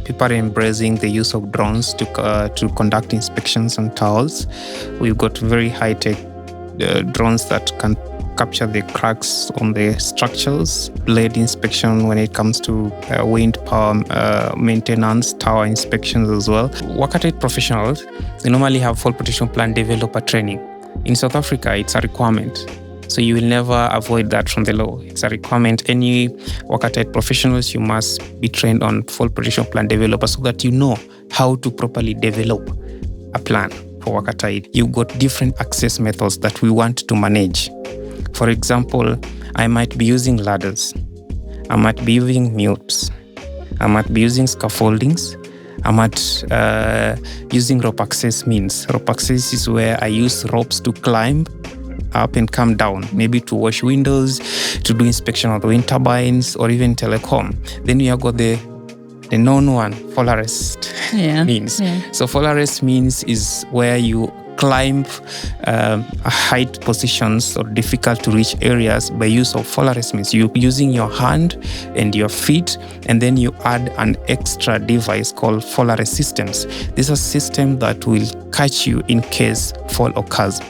people are embracing the use of drones to conduct inspections on towers. We've got very high-tech drones that can capture the cracks on the structures, blade inspection when it comes to wind power maintenance, tower inspections as well. Work-at-height professionals, they normally have fall protection plan developer training. In South Africa, it's a requirement. So you will never avoid that from the law. It's a requirement. Any work-at-height professionals, you must be trained on fall protection plan developer so that you know how to properly develop a plan for work-at-height. You've got different access methods that we want to manage. For example, I might be using ladders. I might be using mutes. I might be using scaffoldings. I might using rope access means. Rope access is where I use ropes to climb up and come down, maybe to wash windows, to do inspection of the wind turbines, or even telecom. Then you have got the known one, fall arrest means. Yeah. So fall arrest means is where you climb height positions or difficult to reach areas by use of fall arrest means. You're using your hand and your feet, and then you add an extra device called fall arrest systems. This is a system that will catch you in case fall occurs.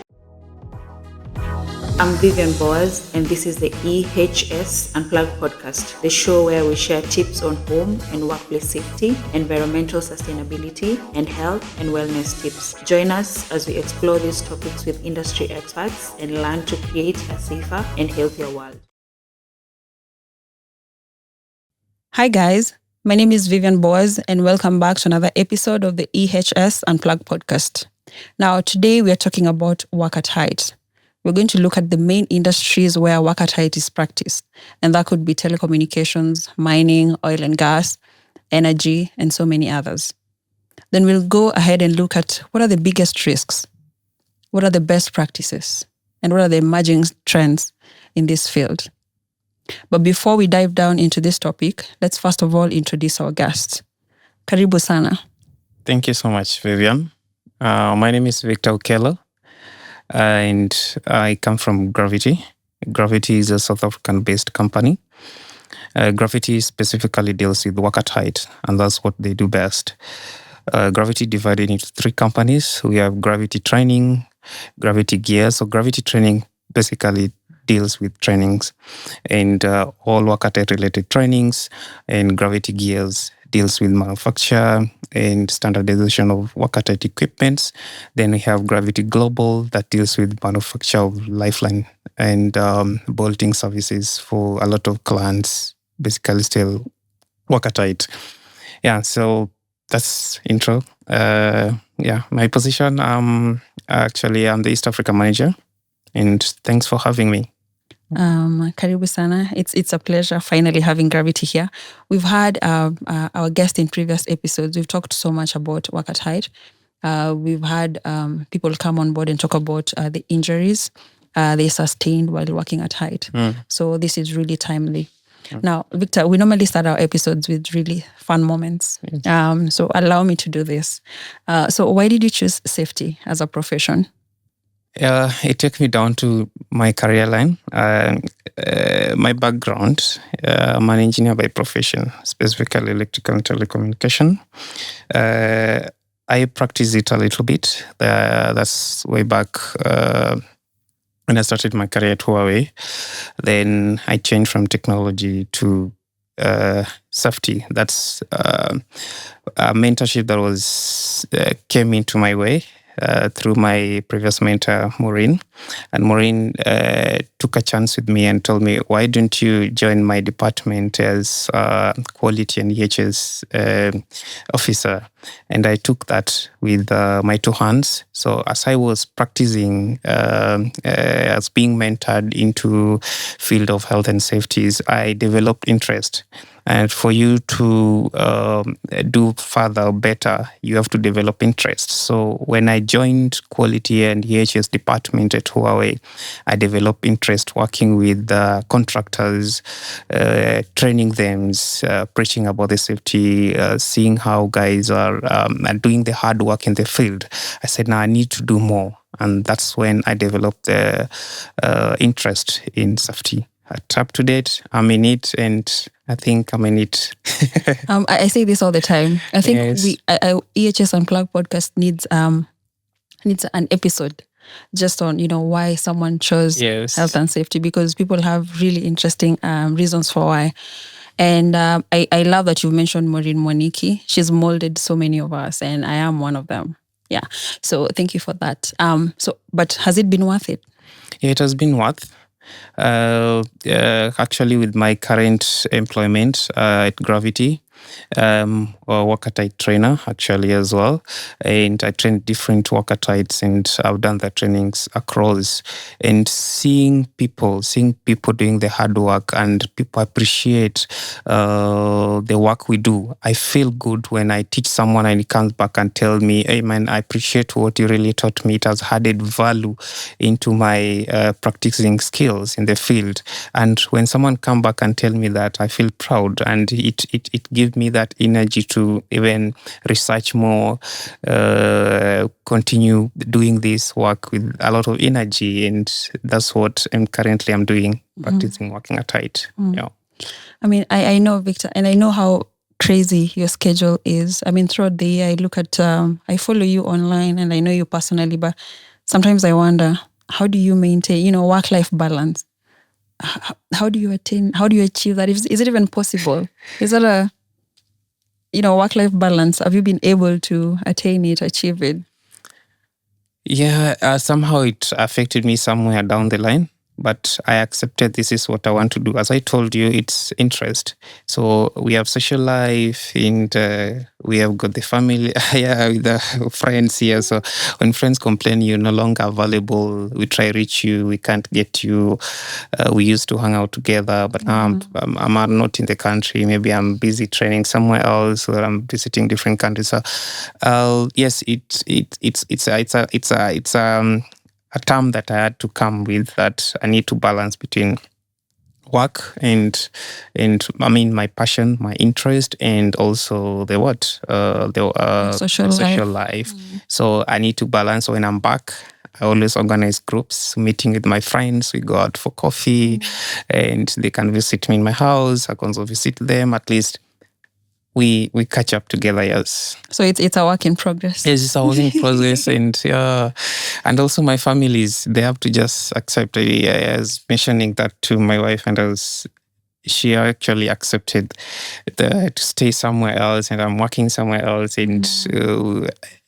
I'm Vivian Boaz, and this is the EHS Unplugged podcast, the show where we share tips on home and workplace safety, environmental sustainability, and health and wellness tips. Join us as we explore these topics with industry experts and learn to create a safer and healthier world. Hi guys, my name is Vivian Boaz, and welcome back to another episode of the EHS Unplugged podcast. Now, today we are talking about work-at-height. We're going to look at the main industries where work-at-height is practiced, and that could be telecommunications, mining, oil and gas, energy, and so many others. Then we'll go ahead and look at what are the biggest risks, what are the best practices, and what are the emerging trends in this field. But before we dive down into this topic, let's first of all introduce our guests. Karibu sana. Thank you so much, Vivian. My name is Victor Okello. And I come from Gravity. Gravity is a South African-based company. Gravity specifically deals with work-at-height, and that's what they do best. Gravity divided into 3 companies. We have Gravity Training, Gravity Gear. So Gravity Training basically deals with trainings and all work-at-height related trainings, and Gravity Gears deals with manufacture and standardization of work-at-height equipments. Then we have Gravity Global that deals with manufacture of lifeline and bolting services for a lot of clients, basically still work-at-height. Yeah, so that's intro. My position, I'm the East Africa manager, and thanks for having me. Karibu sana. It's a pleasure finally having Gravity here. We've had our guest in previous episodes. We've talked so much about work-at-height. We've had people come on board and talk about the injuries they sustained while working at height. So this is really timely. Now, Victor, we normally start our episodes with really fun moments. So allow me to do this. So why did you choose safety as a profession? It took me down to my career line. My background, I'm an engineer by profession, specifically electrical and telecommunication. I practiced it a little bit. That's way back when I started my career at Huawei. Then I changed from technology to safety. That's a mentorship that was came into my way. Through my previous mentor, Maureen. And Maureen took a chance with me and told me, why don't you join my department as quality and EHS officer? And I took that with my 2 hands. So as I was practicing as being mentored into field of health and safeties, I developed interest. And for you to do further better, you have to develop interest. So when I joined quality and EHS department at Huawei, I developed interest working with contractors, training them, preaching about the safety, seeing how guys are doing the hard work in the field. I said, now I need to do more. And that's when I developed interest in safety. up to date. I'm in it, and I think I'm in it. I say this all the time. I think Yes. EHS Unplugged podcast needs an episode just on why someone chose Yes. health and safety, because people have really interesting reasons for why. And I love that you mentioned Maureen Mwaniki. She's molded so many of us, and I am one of them. Yeah. So thank you for that. But has it been worth it? Yeah, it has been worth. Actually, with my current employment at Gravity, or work at tight trainer actually as well, and I train different work at tights, and I've done the trainings across, and seeing people doing the hard work, and people appreciate the work we do. I feel good when I teach someone and he comes back and tell me, "Hey man, I appreciate what you really taught me. It has added value into my practicing skills in the field." And when someone come back and tell me that, I feel proud, and it gives me that energy to even research more, continue doing this work with a lot of energy, and that's what I'm doing, practicing working at height. Yeah. I mean, I know, Victor, and I know how crazy your schedule is. I mean, throughout the year, I look at, I follow you online, and I know you personally, but sometimes I wonder, how do you maintain, work-life balance? How do you achieve that? Is it even possible? Is that a, work-life balance? Have you been able to attain it, achieve it? Yeah, somehow it affected me somewhere down the line, but I accepted this is what I want to do. As I told you, it's interest. So we have social life, and we have got the family, yeah, with the friends here. So when friends complain you're no longer available, we try reach you, we can't get you. We used to hang out together, but now I'm not in the country. Maybe I'm busy training somewhere else, or I'm visiting different countries. So yes, it's a term that I had to come with, that I need to balance between work and I mean my passion, my interest, and also the social life. So I need to balance. When I'm back, I always organize groups, meeting with my friends. We go out for coffee, and they can visit me in my house. I can also visit them. At least we catch up together. Yes. So it's a work in progress. Yes, it's a work in progress, and also my families, they have to just accept. I was mentioning that to my wife, and she actually accepted to stay somewhere else, and I'm working somewhere else, and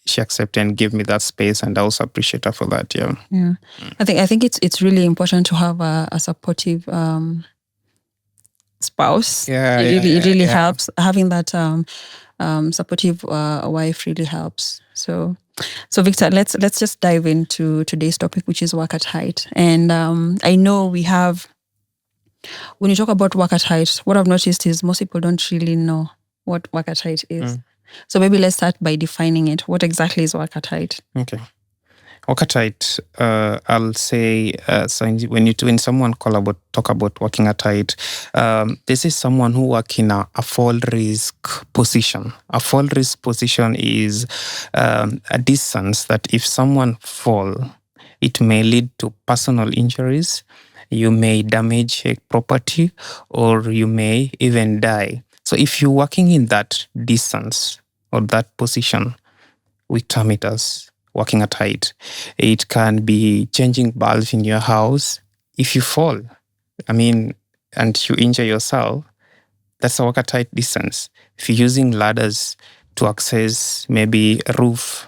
she accepted and gave me that space, and I also appreciate her for that. Yeah. I think it's really important to have a supportive spouse. It really helps. Having that supportive wife really helps. So Victor, let's just dive into today's topic, which is work at height. And I know we have, when you talk about work at height, what I've noticed is most people don't really know what work at height is. So maybe let's start by defining it. What exactly is work at height? Okay. Work at height, I'll say, so when someone talk about working at height, this is someone who work in a fall risk position. A fall risk position is a distance that if someone fall, it may lead to personal injuries. You may damage a property, or you may even die. So if you're working in that distance or that position, we term it as working at height. It can be changing bulbs in your house. If you fall, and you injure yourself, that's a work at height distance. If you're using ladders to access maybe a roof,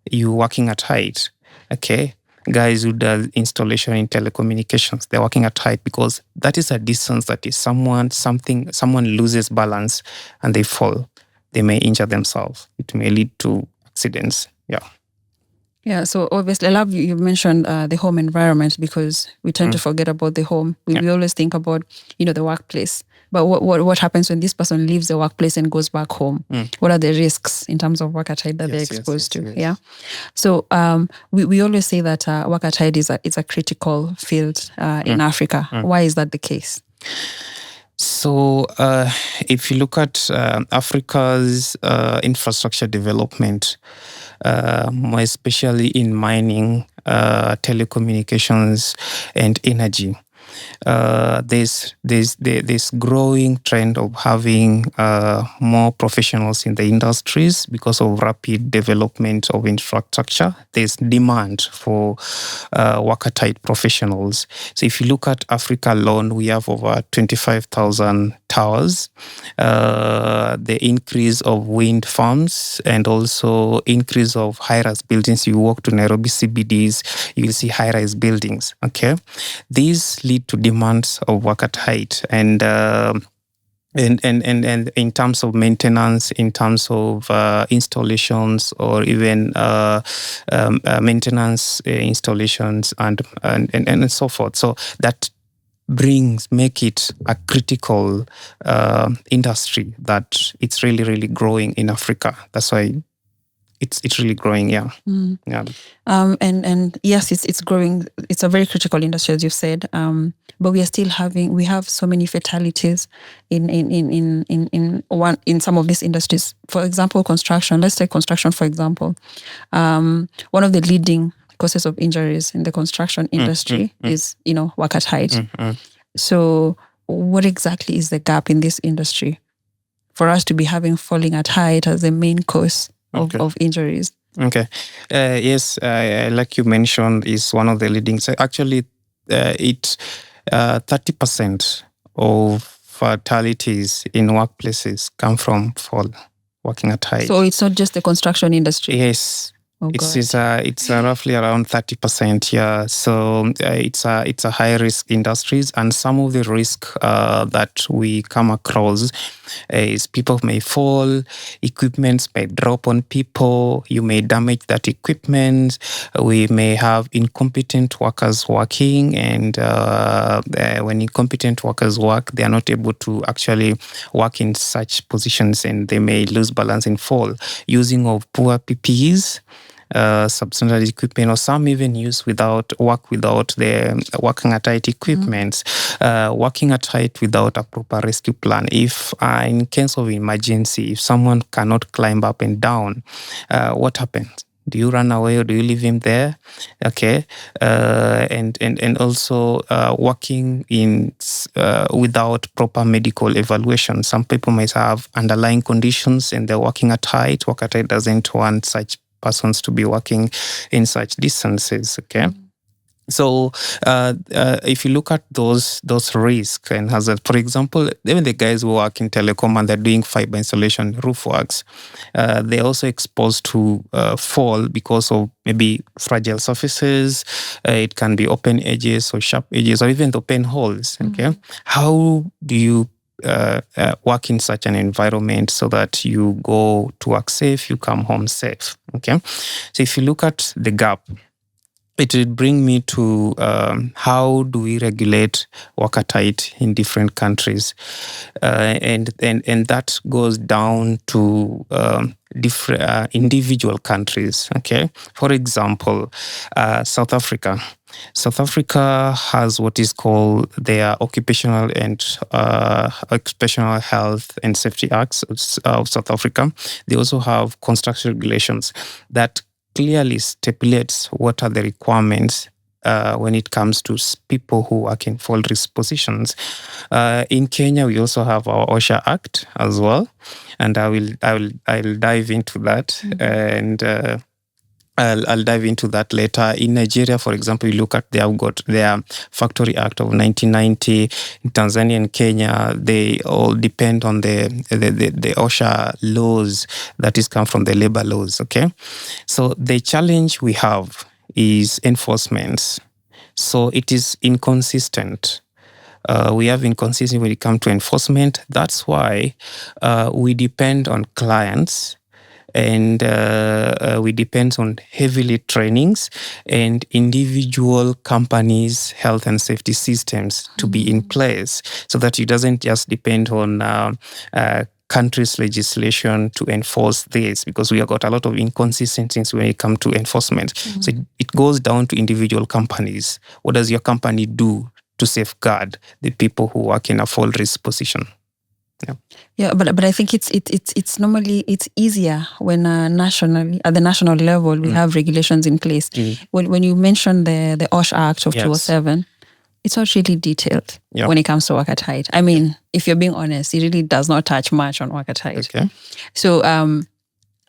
you're working at height. Okay. Guys who do installation in telecommunications, they're working at height, because that is a distance that is someone loses balance and they fall. They may injure themselves. It may lead to accidents. Yeah. Yeah, so obviously, I love you mentioned the home environment, because we tend to forget about the home. We always think about, the workplace. But what happens when this person leaves the workplace and goes back home? What are the risks in terms of work at height that they're exposed to? Yes. Yeah. So we always say that work at height is a critical field in Africa. Why is that the case? So if you look at Africa's infrastructure development, more especially in mining, telecommunications, and energy, there's growing trend of having more professionals in the industries because of rapid development of infrastructure. There's demand for worker-tight professionals. So if you look at Africa alone, we have over 25,000 towers. The increase of wind farms and also increase of high-rise buildings. You walk to Nairobi CBDs, you will see high-rise buildings. Okay, these lead to demands of work at height and in terms of maintenance, in terms of installations, or even maintenance installations and so forth. So that make it a critical industry that it's really growing in Africa. That's why it's really growing. Yeah. Yeah. And yes, it's growing. It's a very critical industry, as you've said. But we have so many fatalities in some of these industries. For example, construction. Let's take construction, for example. One of the leading causes of injuries in the construction industry is, work at height. So what exactly is the gap in this industry for us to be having falling at height as the main cause of injuries? Okay. Yes, like you mentioned, is one of the leading. So actually, 30% of fatalities in workplaces come from working at height. So it's not just the construction industry. Yes. It's roughly around 30%. Yeah, so it's a high risk industries, and some of the risk that we come across is people may fall, equipment may drop on people, you may damage that equipment. We may have incompetent workers working, and when incompetent workers work, they are not able to actually work in such positions, and they may lose balance and fall. Using of poor PPEs. Substandard equipment, or some even work without the working at height equipment, working at height without a proper rescue plan. If in case of emergency, if someone cannot climb up and down, what happens? Do you run away or do you leave him there? Okay, and also working in without proper medical evaluation. Some people might have underlying conditions and they're working at height. Work at height doesn't want such persons to be working in such distances. Okay. So if you look at those risks and hazards, for example, even the guys who work in telecom and they're doing fiber installation, roof works, they're also exposed to fall because of maybe fragile surfaces. It can be open edges or sharp edges or even open holes. Okay. How do you work in such an environment so that you go to work safe, you come home safe? Okay. So if you look at the gap, it will bring me to how do we regulate work at height in different countries, and that goes down to different individual countries. Okay, for example, South Africa. South Africa has what is called their Occupational Health and Safety Acts of South Africa. They also have construction regulations that clearly stipulates what are the requirements when it comes to people who work in fall risk positions. In Kenya, we also have our OSHA Act as well, and I'll dive into that and. I'll dive into that later. In Nigeria, for example, you look at they have got their Factory Act of 1990. In Tanzania and Kenya, they all depend on the OSHA laws that is come from the labor laws. Okay, so the challenge we have is enforcement. So it is inconsistent. We have inconsistency when it comes to enforcement. That's why we depend on clients. And we depend on heavily trainings and individual companies' health and safety systems to be in place so that it doesn't just depend on country's legislation to enforce this, because we have got a lot of inconsistencies when it comes to enforcement. So it goes down to individual companies. What does your company do to safeguard the people who work in a fall risk position? Yeah, but I think it's normally it's easier when nationally at the national level we have regulations in place. When you mentioned the OSHA Act of 2007, it's not really detailed Yeah. when it comes to work at height. I mean, if you're being honest, it really does not touch much on work at height. Okay. So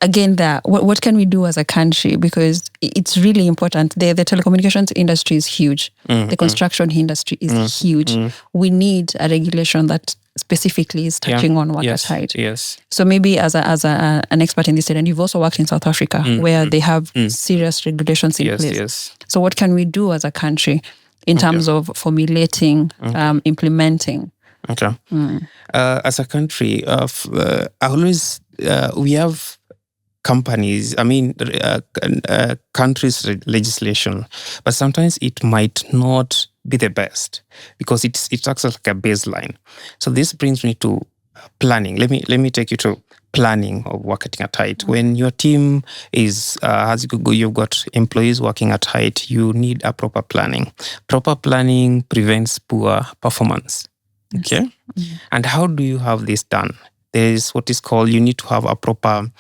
again, what can we do as a country? Because it's really important. The telecommunications industry is huge. The construction industry is huge. We need a regulation that specifically is touching on work at height. Yes. So maybe as an expert in this area, and you've also worked in South Africa where they have serious regulations in place. Yes. So what can we do as a country in terms of formulating, implementing? Okay. As a country, we have companies, countries' legislation, but sometimes it might not be the best because it acts like a baseline. So this brings me to planning. Let me take you to planning of working at height. When your team is you've got employees working at height, you need a proper planning. Proper planning prevents poor performance. Okay, and how do you have this done? There is what is called, you need to have a proper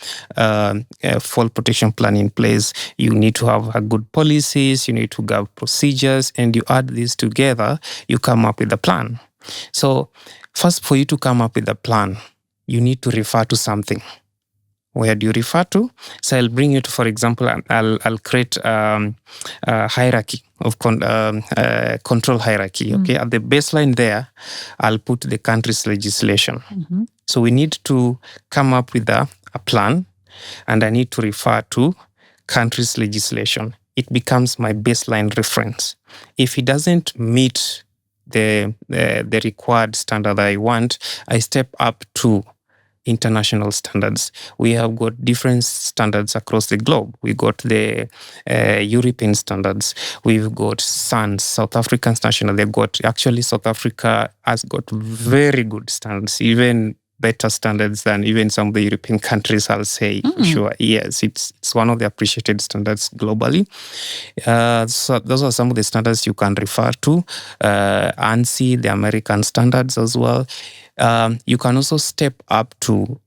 fall protection plan in place. You need to have good policies. You need to have procedures, and you add these together, you come up with a plan. So first, for you to come up with a plan, you need to refer to something. Where do you refer to? So I'll bring you to, for example, I'll create a hierarchy of control hierarchy. Okay, at the baseline there, I'll put the country's legislation. So we need to come up with a plan, and I need to refer to country's legislation. It becomes my baseline reference. If it doesn't meet the required standard I want, I step up to international standards. We have got different standards across the globe. We got the European standards. We've got SANS, South African national. South Africa has got very good standards, even better standards than even some of the European countries, I'll say. For sure. Yes, it's one of the appreciated standards globally. So those are some of the standards you can refer to. ANSI, the American standards as well. You can also step up to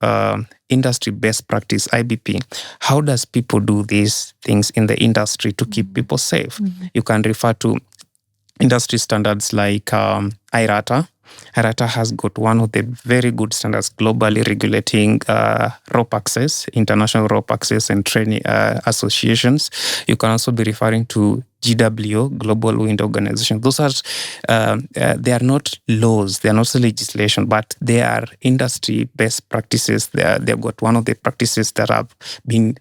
industry best practice, IBP. How does people do these things in the industry to keep people safe? You can refer to industry standards like IRATA. IRATA has got one of the very good standards globally regulating rope access, international rope access and training associations. You can also be referring to GWO, Global Wind Organization. Those are, they are not laws, they are not legislation, but they are industry best practices. They've got one of the practices that have been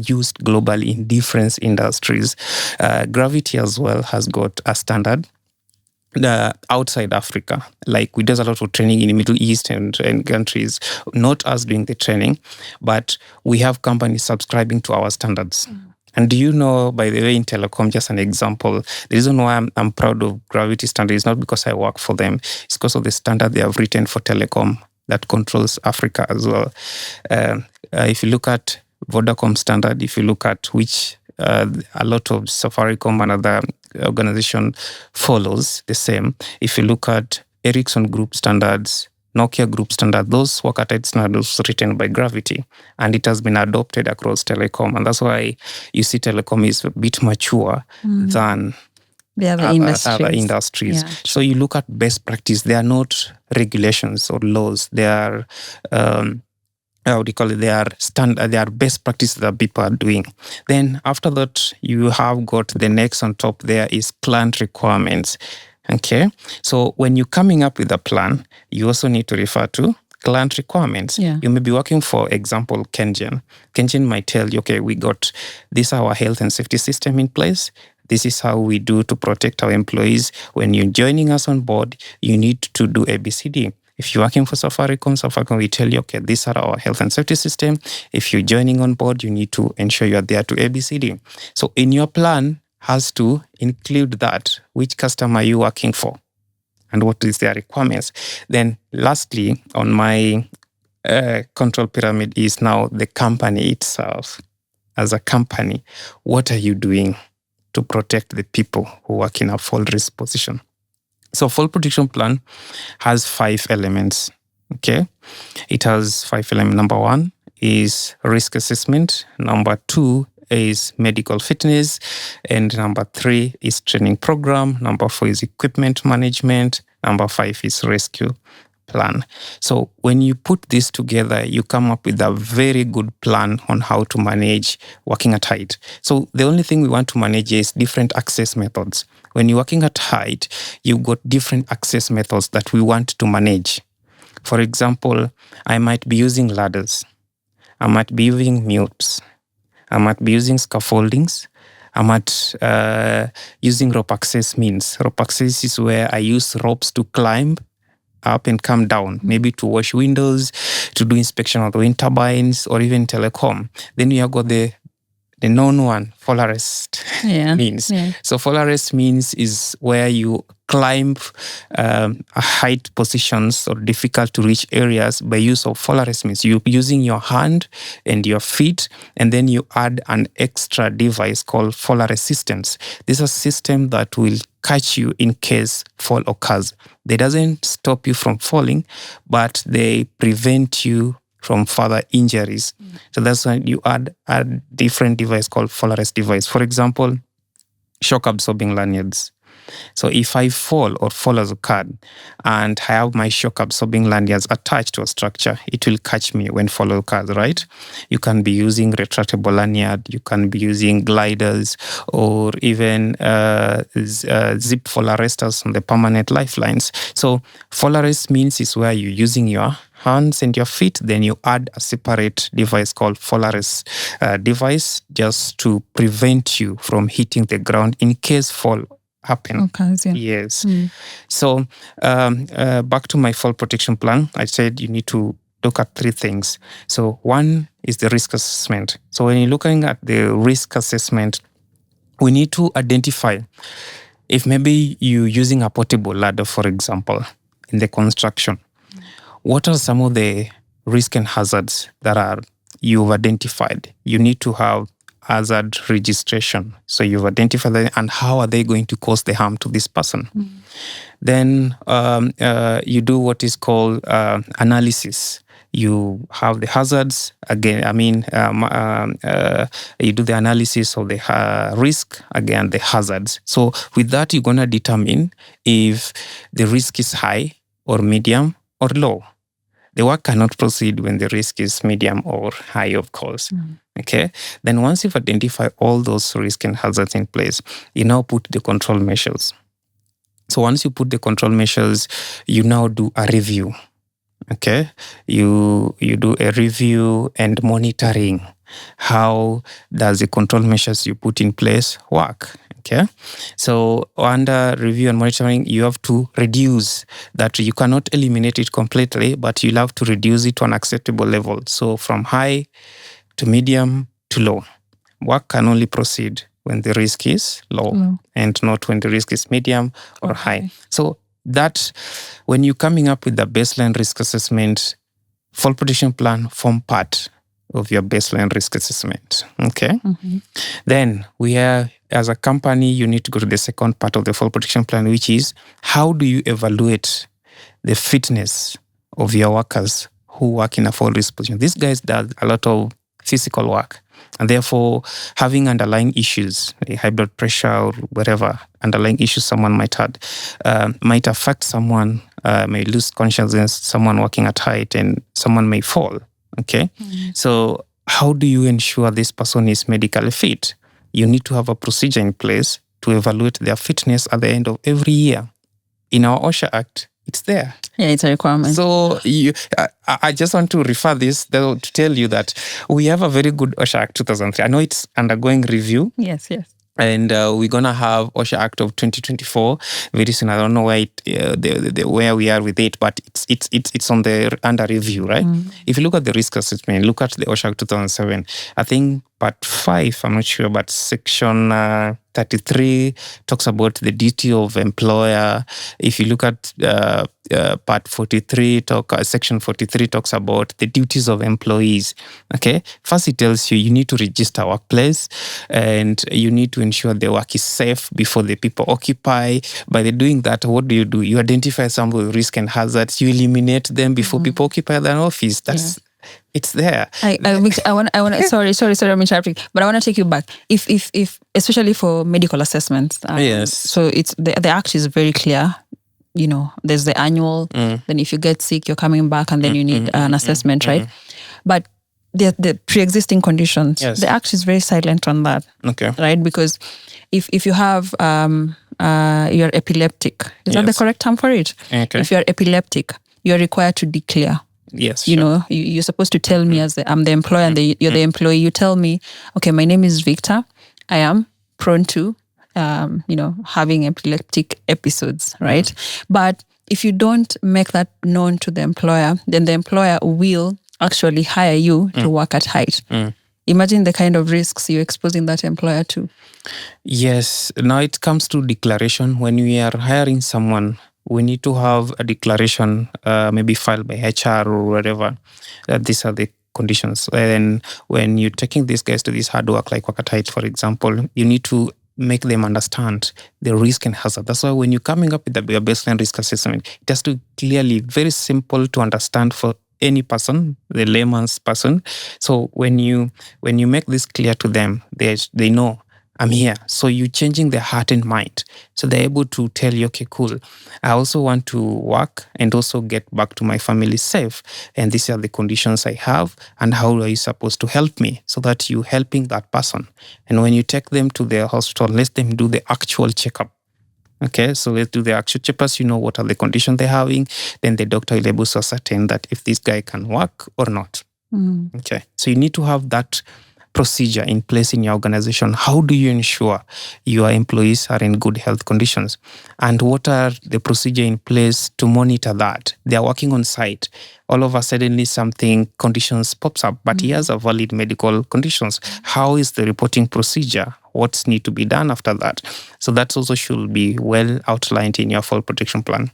used globally in different industries. Gravity as well has got a standard. Outside Africa, like we do a lot of training in the Middle East and countries, not us doing the training, but we have companies subscribing to our standards. And do you know, by the way, in telecom, just an example, the reason why I'm proud of Gravity standard is not because I work for them, it's because of the standard they have written for telecom that controls Africa as well. If you look at Vodacom standard, if you look at which a lot of Safaricom and other organization follows the same. If you look at Ericsson Group standards, Nokia Group standard, those work at standards written by Gravity, and it has been adopted across telecom, and that's why you see telecom is a bit mature than the other industries. Yeah. So you look at best practice; they are not regulations or laws; they are they are standard, they are best practices that people are doing. Then after that, you have got the next on top there is client requirements. Okay, so when you're coming up with a plan, you also need to refer to client requirements. Yeah. You may be working, for example, Kengen. Kengen might tell you, okay, we got this our health and safety system in place. This is how we do to protect our employees. When you're joining us on board, you need to do ABCD. If you're working for Safaricom will tell you, okay, these are our health and safety system. If you're joining on board, you need to ensure you are there to ABCD. So in your plan has to include that, which customer are you working for and what is their requirements. Then lastly, on my control pyramid is now the company itself. As a company, what are you doing to protect the people who work in a fall risk position? So fall protection plan has 5 elements. Okay, it has 5 elements. Number 1 is risk assessment. Number 2 is medical fitness. And number 3 is training program. Number 4 is equipment management. Number 5 is rescue plan. So when you put this together, you come up with a very good plan on how to manage working at height. So the only thing we want to manage is different access methods. When you're working at height, you've got different access methods that we want to manage. For example, I might be using ladders. I might be using mutes. I might be using scaffoldings. I might using rope access means. Rope access is where I use ropes to climb up and come down, maybe to wash windows, to do inspection of the wind turbines, or even telecom. Then you have got the known one, fall arrest means. Yeah. So fall arrest means is where you climb height positions or difficult to reach areas by use of fall arrest means. You're using your hand and your feet, and then you add an extra device called fall arrest systems. This is a system that will catch you in case fall occurs. They doesn't stop you from falling, but they prevent you from further injuries. So that's when you add a different device called fall arrest device. For example, shock absorbing lanyards. So if I fall or fall as occurred and I have my shock absorbing lanyards attached to a structure, it will catch me when fall occurs, right? You can be using retractable lanyard, you can be using gliders, or even zip fall arresters on the permanent lifelines. So fall arrest means is where you're using your hands and your feet, then you add a separate device called fall arrest device just to prevent you from hitting the ground in case fall happen. Okay, yeah. Yes. So back to my fall protection plan, I said you need to look at 3 things. So one is the risk assessment. So when you're looking at the risk assessment, we need to identify if maybe you're using a portable ladder, for example, in the construction. What are some of the risk and hazards that you've identified? You need to have hazard registration. So you've identified them, and how are they going to cause the harm to this person? Then you do what is called analysis. You have the hazards again. You do the analysis of the risk again, the hazards. So with that, you're gonna determine if the risk is high or medium or low. The work cannot proceed when the risk is medium or high, of course. Okay. Then once you've identified all those risks and hazards in place, you now put the control measures. So once you put the control measures, you now do a review. Okay. You do a review and monitoring. How does the control measures you put in place work? Okay. So under review and monitoring, you have to reduce that. You cannot eliminate it completely, but you'll have to reduce it to an acceptable level. So from high to medium to low. Work can only proceed when the risk is low and not when the risk is medium or high. So that when you're coming up with the baseline risk assessment, fall protection plan form part of your baseline risk assessment. Okay. Then as a company, you need to go to the second part of the fall protection plan, which is how do you evaluate the fitness of your workers who work in a fall risk position? These guys do a lot of physical work, and therefore having underlying issues, high blood pressure or whatever underlying issues someone might have, might affect someone, may lose consciousness, someone working at height, and someone may fall. Okay. So how do you ensure this person is medically fit? You need to have a procedure in place to evaluate their fitness at the end of every year. In our OSHA Act, it's there. Yeah, it's a requirement. So I just want to refer this to tell you that we have a very good OSHA Act 2003. I know it's undergoing review. Yes. And we're gonna have OSHA Act of 2024 very soon. I don't know where where we are with it, but it's on the under review, right? If you look at the risk assessment, look at the OSHA Act 2007. I think part 5, I'm not sure, but section 33 talks about the duty of employer. If you look at part 43, section 43 talks about the duties of employees. Okay, first it tells you need to register workplace, and you need to ensure the work is safe before the people occupy. By doing that, what do? You identify some of the risk and hazards. You eliminate them before people occupy their office. That's It's there. I want sorry, I'm interrupting, but I want to take you back. If especially for medical assessments, Yes. So it's the act is very clear. There's the annual. Then if you get sick, you're coming back, and then you need an assessment, right? But the pre-existing conditions, Yes. the act is very silent on that. Okay. Right, because if you have you're epileptic, is that the Yes. correct term for it? Okay. If you're epileptic, you're required to declare. Yes. You're supposed to tell me, as I'm the employer and you're the employee. You tell me, okay, my name is Victor. I am prone to, having epileptic episodes, right? But if you don't make that known to the employer, then the employer will actually hire you to work at height. Imagine the kind of risks you're exposing that employer to. Yes. Now it comes to declaration. When we are hiring someone, we need to have a declaration, maybe filed by HR or whatever, that these are the conditions. And when you're taking these guys to this hard work, like work at height, for example, you need to make them understand the risk and hazard. That's why when you're coming up with your baseline risk assessment, it has to be clearly very simple to understand for any person, the layman's person. So when you make this clear to them, they know I'm here. So you're changing their heart and mind. So they're able to tell you, okay, cool. I also want to work and also get back to my family safe. And these are the conditions I have. And how are you supposed to help me? So that you're helping that person. And when you take them to the hospital, let them do the actual checkup. Okay, so let's do the actual checkups. You know what are the conditions they're having. Then the doctor will be able to ascertain that if this guy can work or not. Okay, so you need to have that procedure in place in your organization. How do you ensure your employees are in good health conditions? And what are the procedure in place to monitor that? They are working on site. All of a sudden, conditions pops up, but he has a valid medical conditions. How is the reporting procedure? What's need to be done after that? So that also should be well outlined in your fall protection plan.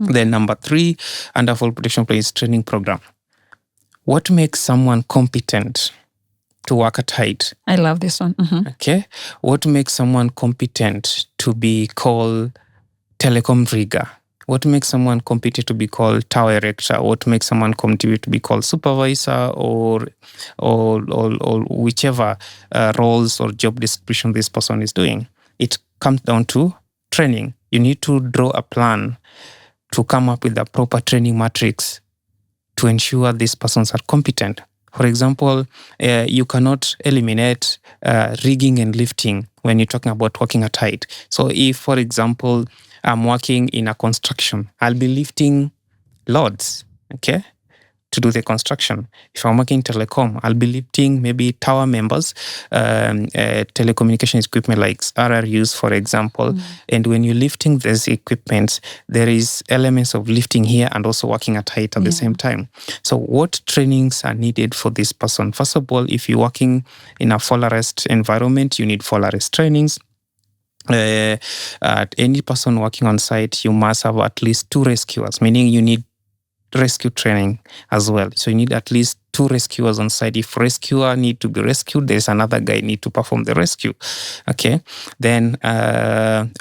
Then number 3, under fall protection plan is training program. What makes someone competent to work at height? I love this one. Okay. What makes someone competent to be called telecom rigger? What makes someone competent to be called tower erector? What makes someone competent to be called supervisor or whichever roles or job description this person is doing? It comes down to training. You need to draw a plan to come up with a proper training matrix to ensure these persons are competent. For example, you cannot eliminate rigging and lifting when you're talking about working at height. So if, for example, I'm working in a construction, I'll be lifting loads, okay, to do the construction. If I'm working telecom, I'll be lifting maybe tower members, telecommunications equipment like RRUs, for example. And when you're lifting these equipments, there is elements of lifting here and also working at height at the same time. So what trainings are needed for this person? First of all, if you're working in a fall arrest environment, you need fall arrest trainings. Any person working on site, you must have at least 2 rescuers, meaning you need rescue training as well. So you need at least 2 rescuers on site. If rescuer need to be rescued, there's another guy need to perform the rescue. Okay. Then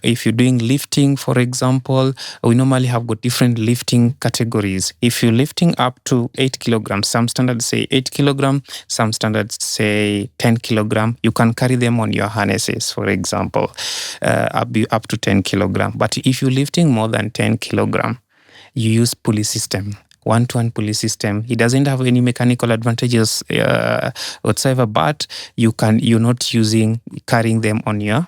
if you're doing lifting, for example, we normally have got different lifting categories. If you're lifting up to 8 kilograms, some standards say 8 kilograms, some standards say 10 kilograms. You can carry them on your harnesses, for example, up to 10 kilograms. But if you're lifting more than 10 kilograms, you use pulley system, 1-to-1 pulley system. It doesn't have any mechanical advantages whatsoever, but you're not carrying them on your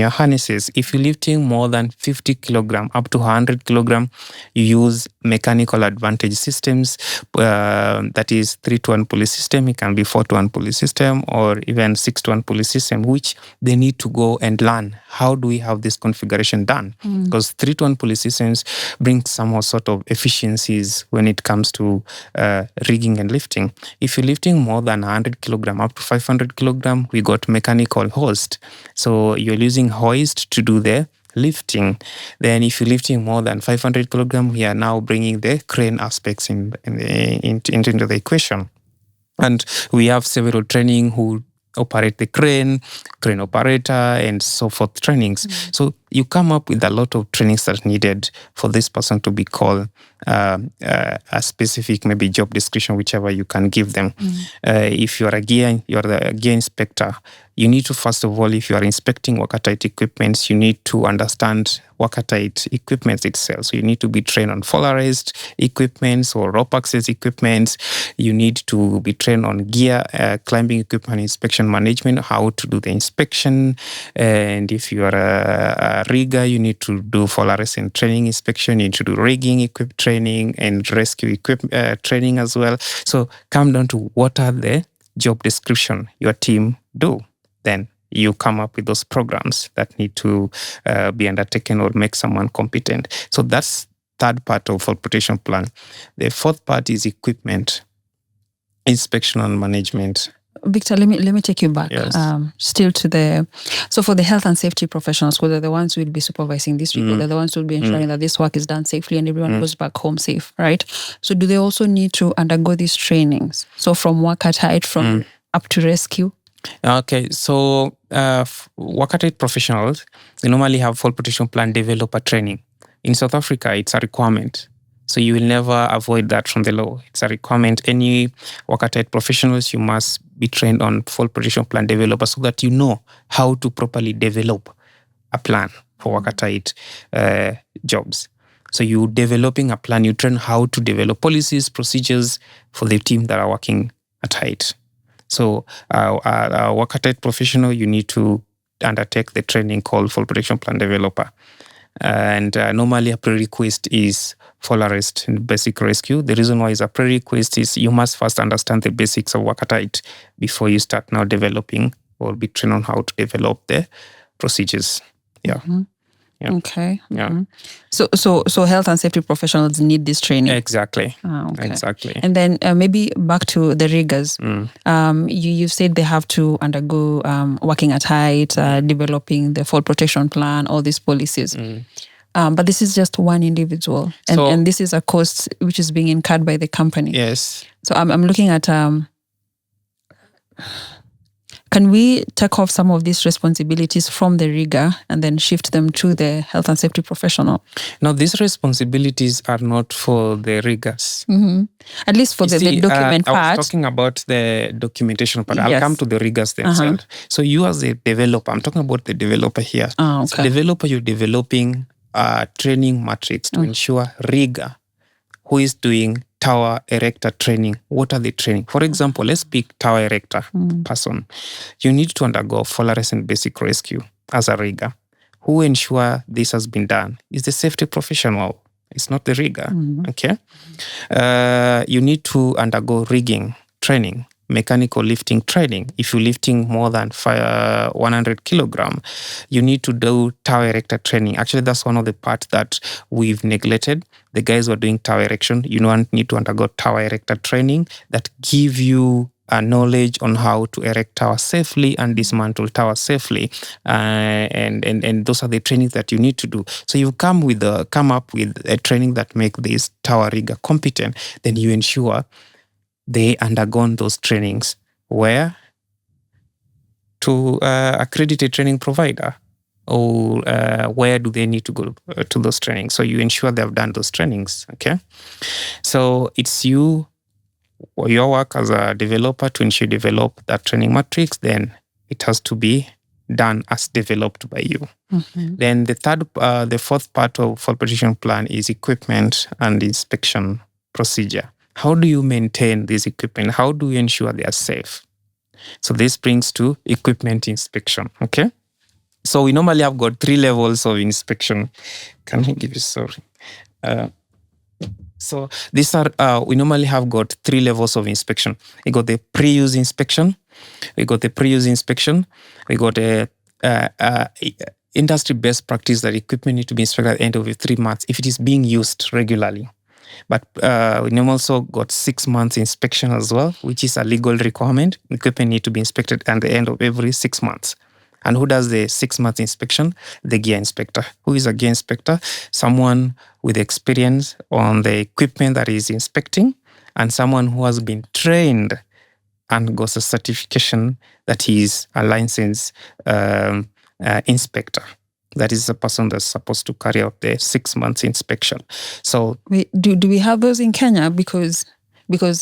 harnesses. If you're lifting more than 50 kilograms, up to 100 kilograms, you use mechanical advantage systems. That is 3-to-1 pulley system. It can be 4-to-1 pulley system or even 6-to-1 pulley system, which they need to go and learn. How do we have this configuration done? Because 3-to-1 pulley systems bring some sort of efficiencies when it comes to rigging and lifting. If you're lifting more than 100 kilograms, up to 500 kilograms, we got mechanical hoist. So you're using hoist to do the lifting. Then if you're lifting more than 500 kilograms, we are now bringing the crane aspects into the equation. And we have several training who operate the crane, crane operator, and so forth trainings. So you come up with a lot of trainings that are needed for this person to be called a specific maybe job description, whichever you can give them. If you're the gear inspector, you need to, first of all, if you are inspecting watertight equipments, you need to understand watertight equipment itself. So you need to be trained on fall arrest equipments or rope access equipments. You need to be trained on gear, climbing equipment inspection management, how to do the inspection. And if you are a rigger, you need to do fall arrest and training inspection. You need to do rigging training and rescue training as well. So come down to what are the job description your team do. Then you come up with those programs that need to be undertaken or make someone competent. So that's third part of fall protection plan. The fourth part is equipment inspection and management. Victor, let me take you back. Yes. Still to so for the health and safety professionals, who are the ones who will be supervising these people, they're the ones who will be ensuring that this work is done safely and everyone goes back home safe, right? So do they also need to undergo these trainings? So from work at height, from up to rescue? Okay, so watertight professionals, they normally have fall protection plan developer training. In South Africa, it's a requirement. So you will never avoid that from the law. It's a requirement. Any watertight professionals, you must be trained on fall protection plan developer so that you know how to properly develop a plan for watertight jobs. So you developing a plan, you train how to develop policies, procedures for the team that are working at height. So a watertight professional, you need to undertake the training called fall protection plan developer. And normally a prerequisite is fall arrest and basic rescue. The reason why it's a prerequisite is you must first understand the basics of watertight before you start now developing or be trained on how to develop the procedures. Yeah. Yeah. Okay. Yeah. So health and safety professionals need this training. Exactly. Okay. Exactly. And then maybe back to the riggers. You said they have to undergo working at height, developing the fall protection plan, all these policies. But this is just one individual, and this is a cost which is being incurred by the company. Yes. So I'm looking at. Can we take off some of these responsibilities from the rigger and then shift them to the health and safety professional? No, these responsibilities are not for the riggers. At least for the document part. I was talking about the documentation part. I'll Yes. come to the riggers themselves. So you as a developer, I'm talking about the developer here. Okay. So developer, you're developing a training matrix to ensure rigger who is doing tower erector training. What are the training? For example, let's pick tower erector person. You need to undergo fall arrest and basic rescue as a rigger. Who ensure this has been done is the safety professional. It's not the rigger. Okay. You need to undergo rigging training, mechanical lifting training. If you're lifting more than 100 kilogram, you need to do tower erector training. Actually, that's one of the parts that we've neglected. The guys who are doing tower erection, you need to undergo tower erector training that give you a knowledge on how to erect tower safely and dismantle tower safely, and those are the trainings that you need to do. So you come up with a training that make this tower rigger competent. Then you ensure they undergone those trainings where to accredited training provider, or where do they need to go to those trainings. So you ensure they've done those trainings. Okay, so it's your work as a developer to ensure you develop that training matrix. Then it has to be done as developed by you. Then the fourth part of fall protection plan is equipment and inspection procedure. How do you maintain this equipment? How do you ensure they are safe? So this brings to equipment inspection. Okay. So we normally have got 3 levels of inspection. Can I give you sorry? So these are we normally have got 3 levels of inspection. We got the pre-use inspection. We got the a industry best practice that equipment need to be inspected at the end of 3 months if it is being used regularly. But we also got 6 months inspection as well, which is a legal requirement. Equipment need to be inspected at the end of every 6 months. And who does the 6 months inspection? The gear inspector. Who is a gear inspector? Someone with experience on the equipment that is inspecting, and someone who has been trained undergoes a certification that he is a licensed inspector. That is the person that's supposed to carry out the 6 months inspection. So do we have those in Kenya? Because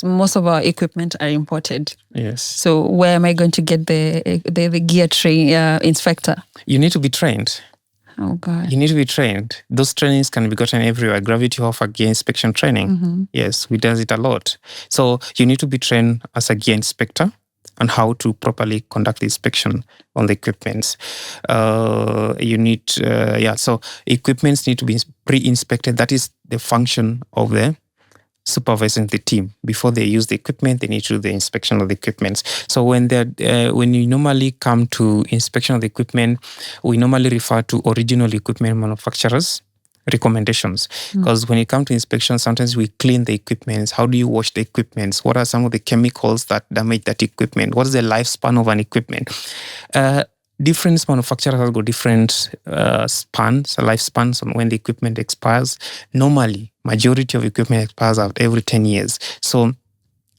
most of our equipment are imported. yes. So where am I going to get the gear inspector? You need to be trained. Oh God. You need to be trained. Those trainings can be gotten everywhere. Gravity offer gear inspection training. Yes, we does it a lot. So you need to be trained as a gear inspector on how to properly conduct the inspection on the equipments. So equipments need to be pre-inspected. That is the function of the supervising the team. Before they use the equipment, they need to do the inspection of the equipment. So when you normally come to inspection of the equipment, we normally refer to original equipment manufacturers' recommendations. Because when you come to inspection, sometimes we clean the equipment. How do you wash the equipment? What are some of the chemicals that damage that equipment? What is the lifespan of an equipment? Different manufacturers have got different lifespans on when the equipment expires. Normally, majority of equipment expires out every 10 years. So,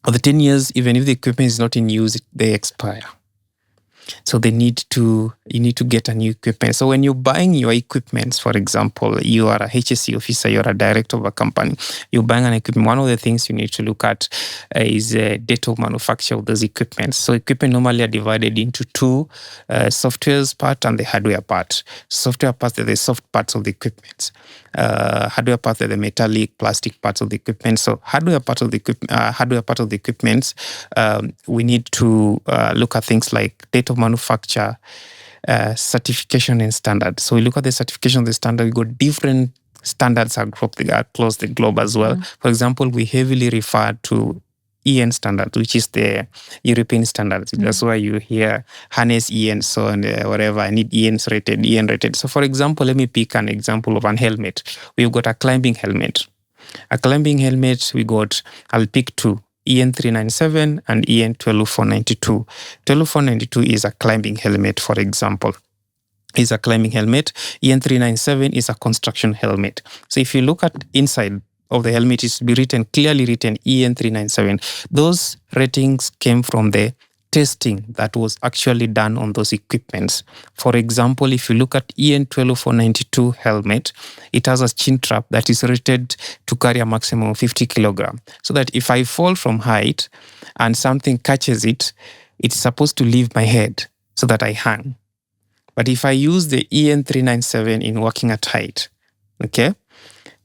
of the 10 years, even if the equipment is not in use, they expire. So you need to get a new equipment. So when you're buying your equipment, for example, you are a HSE officer, you're a director of a company, you're buying an equipment. One of the things you need to look at is date of manufacture of those equipments. So equipment normally are divided into two, software's part and the hardware part. Software parts are the soft parts of the equipment. Hardware parts are the metallic, plastic parts of the equipment. So hardware part of the equipment, we need to look at things like date of manufacture, certification and standard. So we look at the certification of the standard. We got different standards across the globe as well. For example, we heavily refer to EN standard, which is the European standard. That's why you hear harness EN, so and whatever. I need EN rated. So for example, let me pick an example of an helmet. We've got a climbing helmet. I'll pick two. EN 397 and EN 12492. 12492 is a climbing helmet, for example. Is a climbing helmet. EN 397 is a construction helmet. So if you look at inside of the helmet, it's clearly written EN 397. Those ratings came from the testing that was actually done on those equipments. For example, if you look at EN 12492 helmet, it has a chin strap that is rated to carry a maximum of 50 kilograms. So that if I fall from height and something catches it, it's supposed to leave my head so that I hang. But if I use the EN 397 in working at height, okay,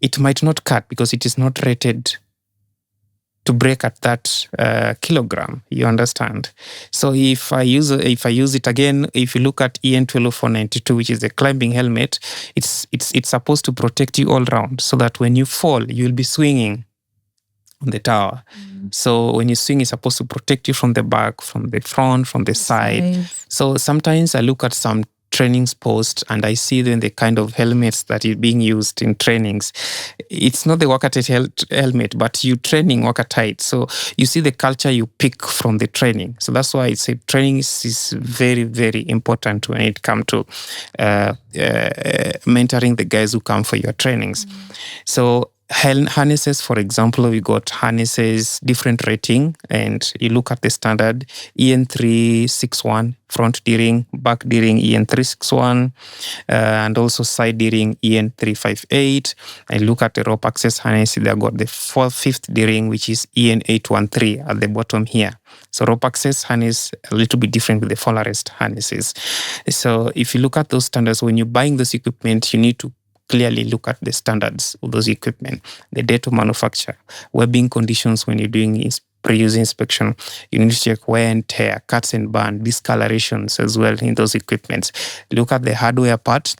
it might not cut because it is not rated to break at that kilogram. You understand? So if I use it again, if you look at EN 12492, which is the climbing helmet, it's supposed to protect you all round, so that when you fall, you'll be swinging on the tower. So when you swing, it's supposed to protect you from the back, from the front, from the side. So sometimes I look at some trainings post and I see then the kind of helmets that is being used in trainings. It's not the work at height helmet, but you training work at height. So you see the culture you pick from the training. So that's why I say training is very, very important when it comes to mentoring the guys who come for your trainings. So harnesses, for example, we got harnesses, different rating, and you look at the standard EN 361, front D-ring, back D-ring EN 361, and also side D-ring EN 358. And look at the rope access harness, they got the fifth D-ring, which is EN 813 at the bottom here. So rope access harness a little bit different with the fall arrest harnesses. So if you look at those standards, when you're buying this equipment, you need to clearly look at the standards of those equipment, the date of manufacture, webbing conditions when you're doing pre-use inspection. You need to check wear and tear, cuts and burn, discolorations as well in those equipments. Look at the hardware part.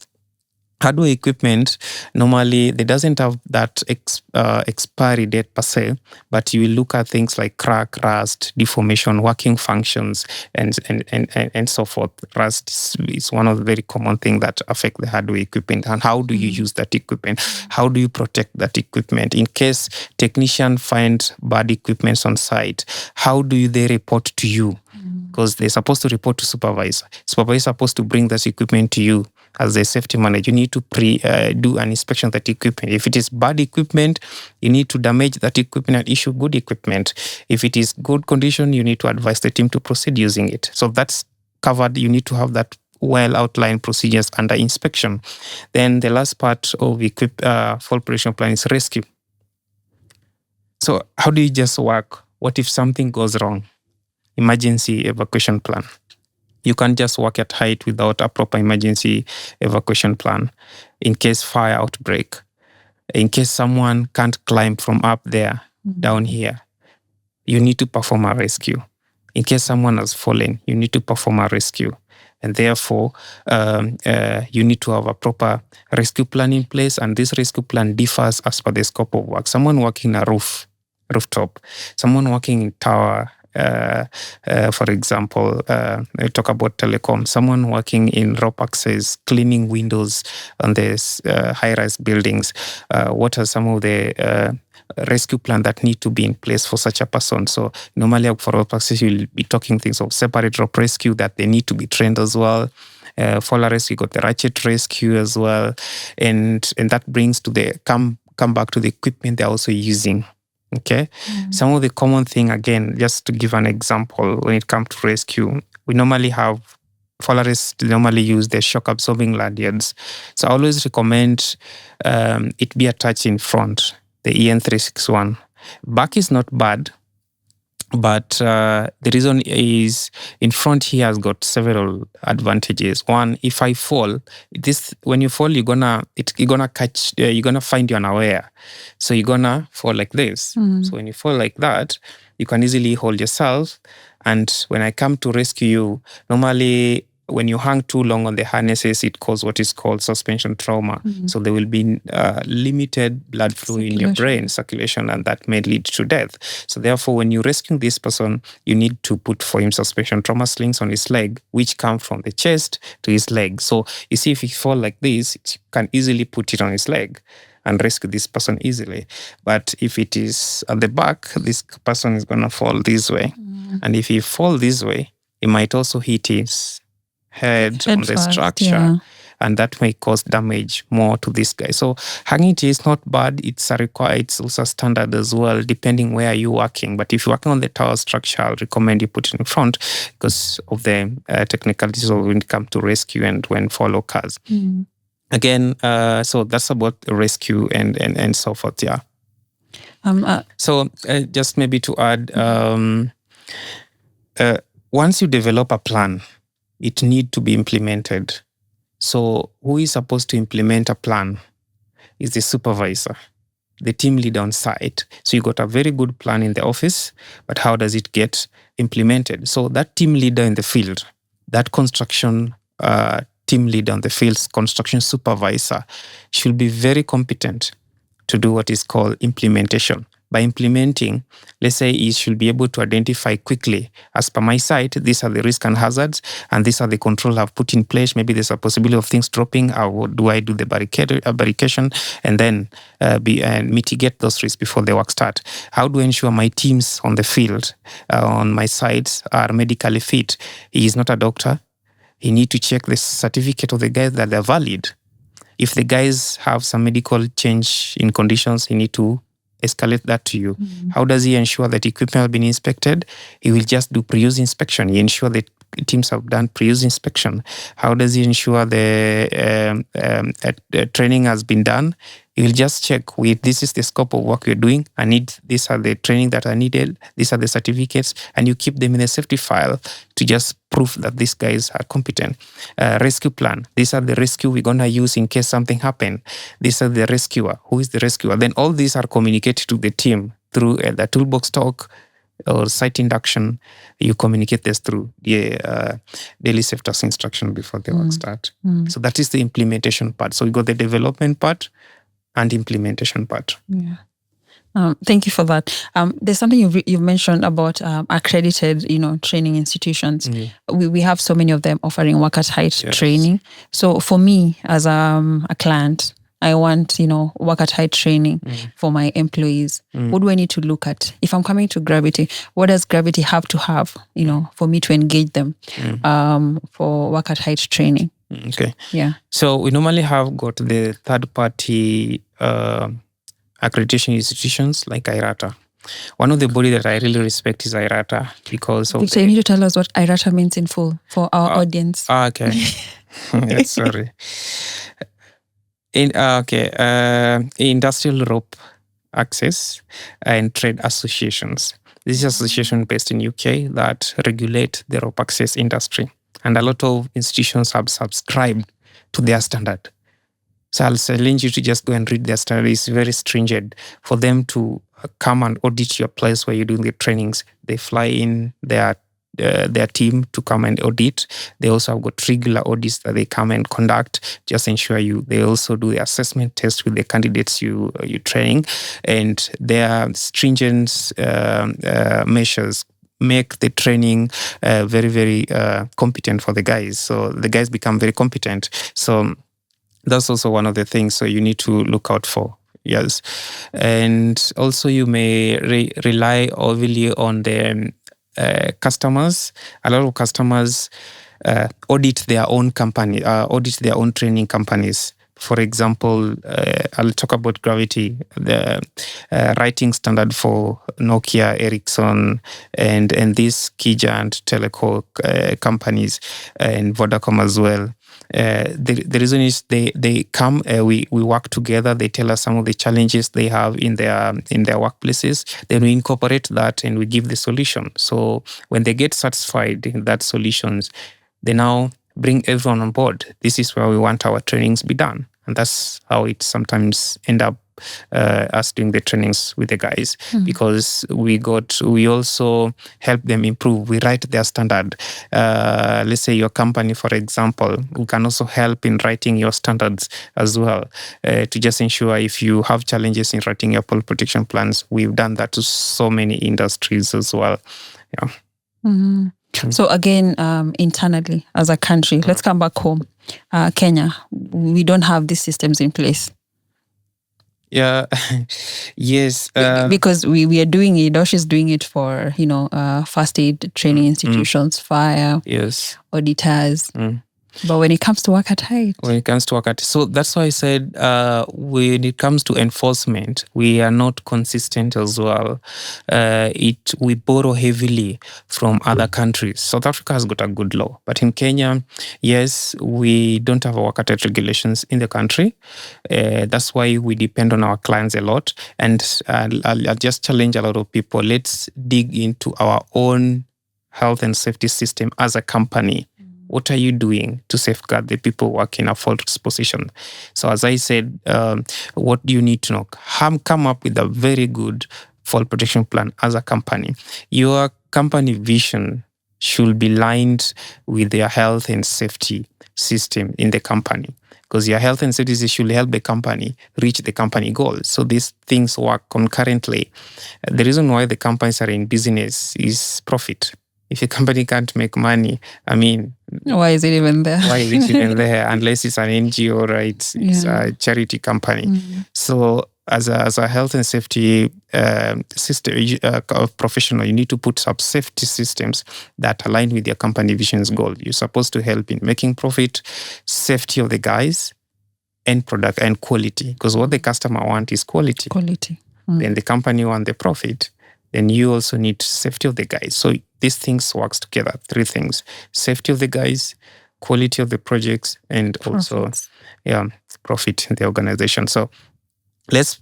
Hardware equipment, normally, they doesn't have that expiry date per se, but you will look at things like crack, rust, deformation, working functions, and so forth. Rust is one of the very common things that affect the hardware equipment. And how do you use that equipment? How do you protect that equipment? In case technician finds bad equipment on site, how do they report to you? Because they're supposed to report to supervisor. Supervisor is supposed to bring this equipment to you as a safety manager, you need to do an inspection of that equipment. If it is bad equipment, you need to damage that equipment and issue good equipment. If it is good condition, you need to advise the team to proceed using it. So that's covered. You need to have that well outlined procedures under inspection. Then the last part of fall preparation plan is rescue. So how do you just work? What if something goes wrong? Emergency evacuation plan. You can't just work at height without a proper emergency evacuation plan. In case fire outbreak, in case someone can't climb from up there down here, you need to perform a rescue. In case someone has fallen, you need to perform a rescue. And therefore, you need to have a proper rescue plan in place. And this rescue plan differs as per the scope of work. Someone working in a rooftop, someone working in tower, for example, I talk about telecom, someone working in rope access, cleaning windows on these high-rise buildings. What are some of the rescue plan that need to be in place for such a person? So normally for rope access, you'll be talking things of separate rope rescue that they need to be trained as well. Fall rescue, got the ratchet rescue as well. And that brings to the come back to the equipment they're also using. Okay. Some of the common thing, again, just to give an example, when it comes to rescue, we normally have fall rescue normally use the shock absorbing lanyards. So I always recommend it be attached in front, the EN361. Back is not bad, but the reason is in front here has got several advantages. One, if I fall, when you fall, you're gonna catch, you're gonna find you unaware. So you're gonna fall like this. So when you fall like that, you can easily hold yourself. And when I come to rescue you, normally when you hang too long on the harnesses, it causes what is called suspension trauma. So there will be limited blood flow in your brain circulation, and that may lead to death. So therefore, when you're rescuing this person, you need to put for him suspension trauma slings on his leg, which come from the chest to his leg. So you see, if he fall like this, you can easily put it on his leg and rescue this person easily. But if it is at the back, this person is going to fall this way. And if he fall this way, he might also hit his head on the structure, and that may cause damage more to this guy. So hanging is not bad. It's also standard as well, depending where you're working. But if you're working on the tower structure, I'll recommend you put it in front because of the technicalities of when it comes to rescue and when fall occurs. Again, so that's about rescue and so forth. Yeah. So just maybe to add, once you develop a plan, it needs to be implemented. So who is supposed to implement a plan is the supervisor, the team leader on site. So you got a very good plan in the office, but how does it get implemented? So that team leader in the field, that construction team leader on the field's construction supervisor should be very competent to do what is called implementation. By implementing, let's say he should be able to identify quickly, as per my site, these are the risks and hazards, and these are the controls I've put in place. Maybe there's a possibility of things dropping. How do I do the barricadation and then mitigate those risks before the work start? How do I ensure my teams on the field, on my sites, are medically fit? He is not a doctor. He need to check the certificate of the guys that they're valid. If the guys have some medical change in conditions, he need to escalate that to you. How does he ensure that equipment has been inspected? He will just do pre-use inspection. He ensure that teams have done pre-use inspection. How does he ensure the training has been done? He will just check this is the scope of work you're doing. These are the training that are needed. These are the certificates, and you keep them in a safety file to just prove that these guys are competent. Rescue plan. These are the rescue we're going to use in case something happens. These are the rescuer. Who is the rescuer? Then all these are communicated to the team through the toolbox talk or site induction. You communicate this through the daily safe task instruction before the work start. So that is the implementation part. So we got the development part and implementation part. Yeah. Thank you for that. There's something you've mentioned about accredited, training institutions. We have so many of them offering work at height training. So for me as a client, I want, work at height training for my employees. What do I need to look at? If I'm coming to Gravity, what does Gravity have to have, for me to engage them for work at height training? Okay. Yeah. So we normally have got the third-party accreditation institutions like IRATA. One of the body that I really respect is IRATA because of Victor, you need to tell us what IRATA means in full for our audience. Okay. Sorry. Industrial rope access and trade associations. This is an association based in UK that regulate the rope access industry, and a lot of institutions have subscribed to their standard. So I'll challenge you to just go and read their standard. It's very stringent for them to come and audit your place where you're doing the trainings. They fly in their team to come and audit. They also have got regular audits that they come and conduct, just ensure you. They also do the assessment test with the candidates you training, and their stringent measures make the training very, very competent for the guys. So the guys become very competent. So that's also one of the things. So you need to look out for. Yes, and also you may rely heavily on the customers. A lot of customers audit their own company, audit their own training companies. For example, I'll talk about Gravity, the writing standard for Nokia, Ericsson, and these key giant teleco companies, and Vodacom as well. The reason is they come, we work together. They tell us some of the challenges they have in their workplaces. Then we incorporate that and we give the solution. So when they get satisfied in that solutions, they now bring everyone on board. This is where we want our trainings be done, and that's how it sometimes end up us doing the trainings with the guys, because we also help them improve. We write their standard. Let's say your company, for example, we can also help in writing your standards as well, to just ensure if you have challenges in writing your pole protection plans. We've done that to so many industries as well. Yeah. Mm-hmm. So again, internally as a country, let's come back home. Kenya, we don't have these systems in place. Yeah, yes. Because we are doing it, Dosh is doing it for, first aid training institutions, fire, yes, auditors. But when it comes to work at height. So that's why I said when it comes to enforcement, we are not consistent as well. We borrow heavily from other countries. South Africa has got a good law, but in Kenya, yes, we don't have work at height regulations in the country. That's why we depend on our clients a lot. And I'll just challenge a lot of people. Let's dig into our own health and safety system as a company. What are you doing to safeguard the people working in a fault position? So as I said, what do you need to know? Come up with a very good fault protection plan as a company. Your company vision should be aligned with your health and safety system in the company, because your health and safety should help the company reach the company goals. So these things work concurrently. The reason why the companies are in business is profit. If a company can't make money, why is it even there? Unless it's an NGO, right? It's a charity company. So as a health and safety system professional, you need to put up safety systems that align with your company vision's goal. You're supposed to help in making profit, safety of the guys, and product and quality. Because what the customer wants is quality. Then the company wants the profit. Then you also need safety of the guys. So these things works together. 3 things: safety of the guys, quality of the projects, and also profit in the organization. So let's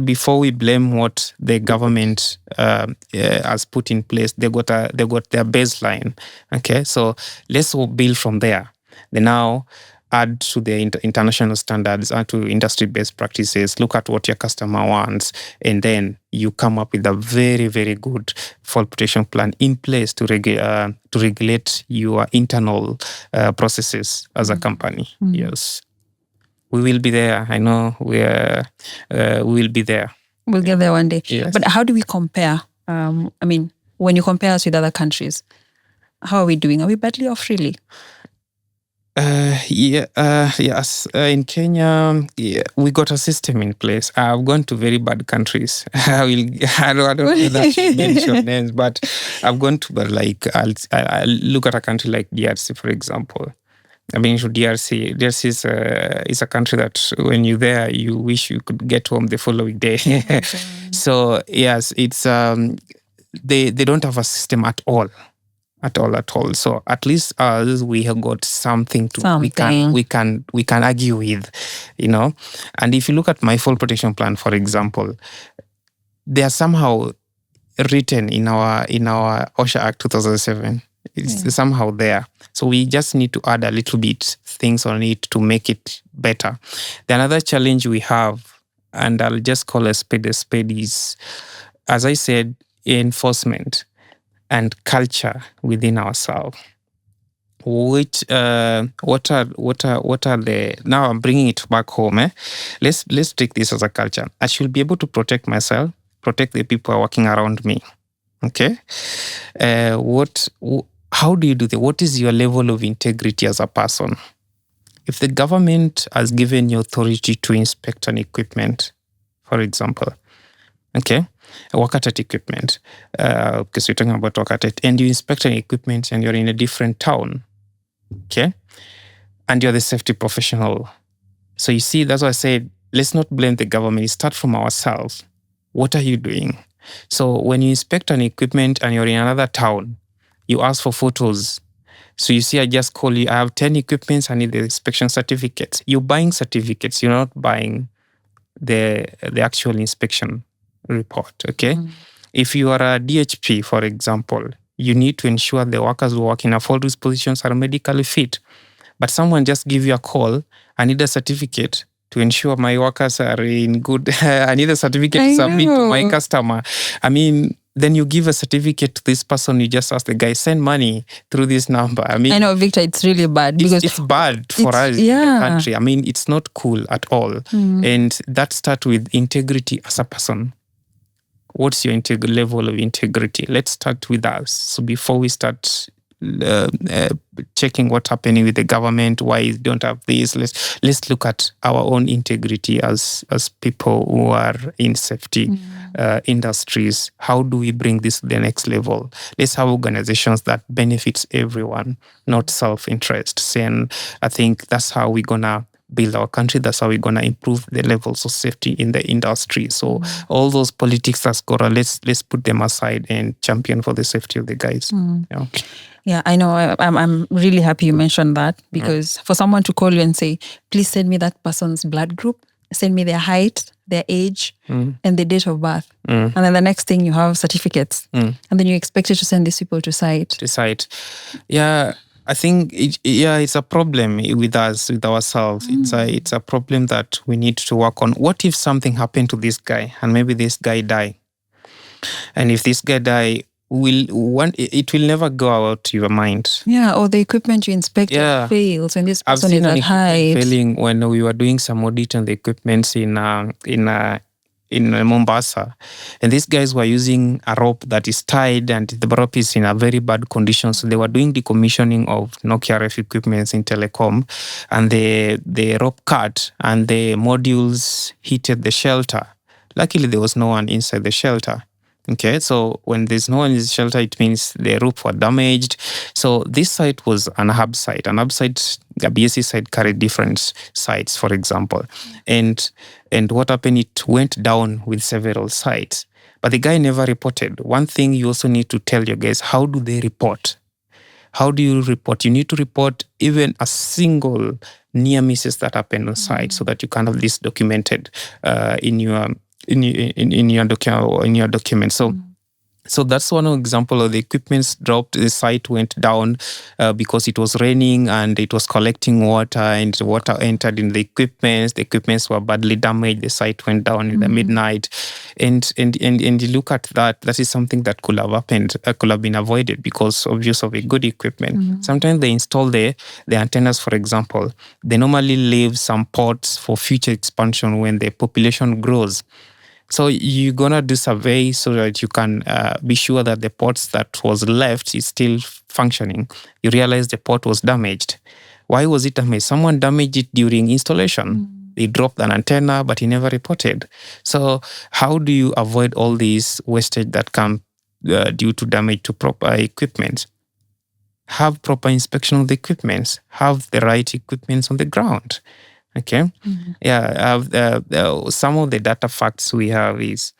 before we blame what the government has put in place, they got their baseline. Okay, so let's build from there. They now add to the international standards, add to industry best practices, look at what your customer wants, and then you come up with a very, very good fault protection plan in place to regulate your internal processes as a company. Yes. We will be there. I know we will be there. We'll get there one day. Yes. But how do we compare? When you compare us with other countries, how are we doing? Are we badly off really? Yes. In Kenya, we got a system in place. I've gone to very bad countries. I don't know that mention names, but I've gone to, I'll look at a country like DRC, for example. I've been to DRC. DRC is a country that when you're there, you wish you could get home the following day. So yes, it's they don't have a system at all. So at least us, we have got something to we can argue with, And if you look at my fall protection plan, for example, they are somehow written in our OSHA Act 2007. It's somehow there. So we just need to add a little bit things on it to make it better. The another challenge we have, and I'll just call a spade, is, as I said, enforcement and culture within ourselves. What are the, now I'm bringing it back home. Let's take this as a culture. I should be able to protect myself, protect the people who are working around me. Okay. How do you do that? What is your level of integrity as a person? If the government has given you authority to inspect an equipment, for example, okay, a work-at equipment, because we're talking about work-at, and you inspect an equipment and you're in a different town, okay, and you're the safety professional. So you see, that's why I said, let's not blame the government. Start from ourselves. What are you doing? So when you inspect an equipment and you're in another town, you ask for photos. So you see, I just call you, I have 10 equipments, I need the inspection certificates. You're buying certificates, you're not buying the actual inspection report, okay? If you are a DHP, for example, you need to ensure the workers who work in all these positions are medically fit. But someone just give you a call, I need a certificate to ensure my workers are in good, I need a certificate to submit to my customer. I mean, then you give a certificate to this person, you just ask the guy, send money through this number. I mean, I know, Victor, it's really bad because it's bad for us in the country. I mean, it's not cool at all. And that starts with integrity as a person. What's your level of integrity? Let's start with us. So before we start checking what's happening with the government, why you don't have this, let's look at our own integrity as people who are in safety industries. How do we bring this to the next level? Let's have organizations that benefits everyone, not self-interest. And I think that's how we're gonna build our country. That's how we're gonna improve the levels of safety in the industry. So all those politics that's gonna let's put them aside and champion for the safety of the guys. Yeah, I know. I'm really happy you mentioned that, because for someone to call you and say, please send me that person's blood group, send me their height, their age, and the date of birth. And then the next thing you have certificates. And then you expected to send these people to site. Yeah, I think it's a problem with us, with ourselves. It's a problem that we need to work on. What if something happened to this guy and maybe this guy die? And if this guy die, it will never go out to your mind. Yeah, or the equipment you inspected fails and this person is at height. Failing when we were doing some audit on the equipments in Mombasa, and these guys were using a rope that is tied and the rope is in a very bad condition. So they were doing decommissioning of Nokia RF equipments in telecom, and the rope cut and the modules hit the shelter. Luckily, there was no one inside the shelter. Okay, so when there's no one in the shelter, it means the roof were damaged. So this site was an hub site. An hub site, a BSC site carried different sites, for example. And what happened, it went down with several sites. But the guy never reported. One thing you also need to tell your guys, how do they report? How do you report? You need to report even a single near misses that happened on site so that you can have this documented in your document. So that's one example of the equipments dropped. The site went down because it was raining and it was collecting water, and the water entered in the equipments. The equipments were badly damaged. The site went down in the midnight, and you look at that. That is something that could have happened, could have been avoided because of use of a good equipment. Sometimes they install the antennas, for example. They normally leave some ports for future expansion when the population grows. So you're going to do survey so that you can be sure that the ports that was left is still functioning. You realize the port was damaged. Why was it damaged? Someone damaged it during installation. They dropped an antenna, but he never reported. So how do you avoid all these wastage that come due to damage to proper equipment? have proper inspection of the equipments, have the right equipments on the ground. Okay. Some of the data facts we have is,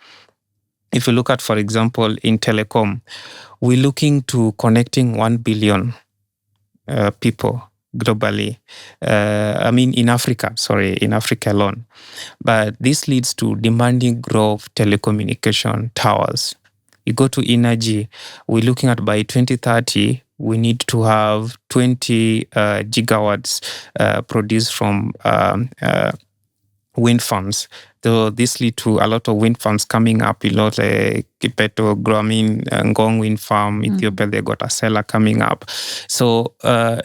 if you look at, for example, in telecom, we're looking to connecting 1 billion people globally. In Africa alone. But this leads to demanding growth of telecommunication towers. You go to energy, we're looking at by 2030, we need to have 20 gigawatts produced from wind farms. So this lead to a lot of wind farms coming up. A lot like Kipeto, Ngong wind farm, Ethiopia, they got a Sela coming up. So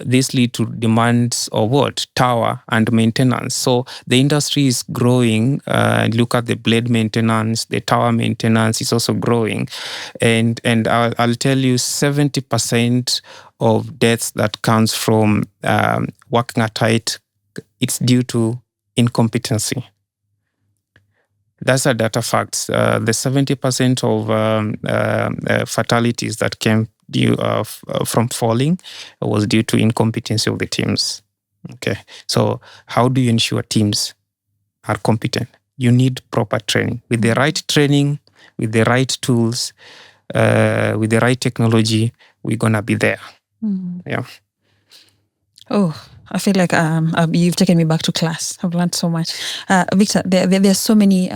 this lead to demands of what? Tower and maintenance. So the industry is growing. Look at the blade maintenance, the tower maintenance is also growing. And I'll tell you, 70% of deaths that comes from working at height, it's due to incompetency. That's a data facts. The 70% of fatalities that came due from falling was due to incompetency of the teams. Okay, so how do you ensure teams are competent? You need proper training. With the right training, with the right tools, with the right technology, we're gonna be there. Yeah. Oh, I feel like you've taken me back to class. I've learned so much. Victor, there are so many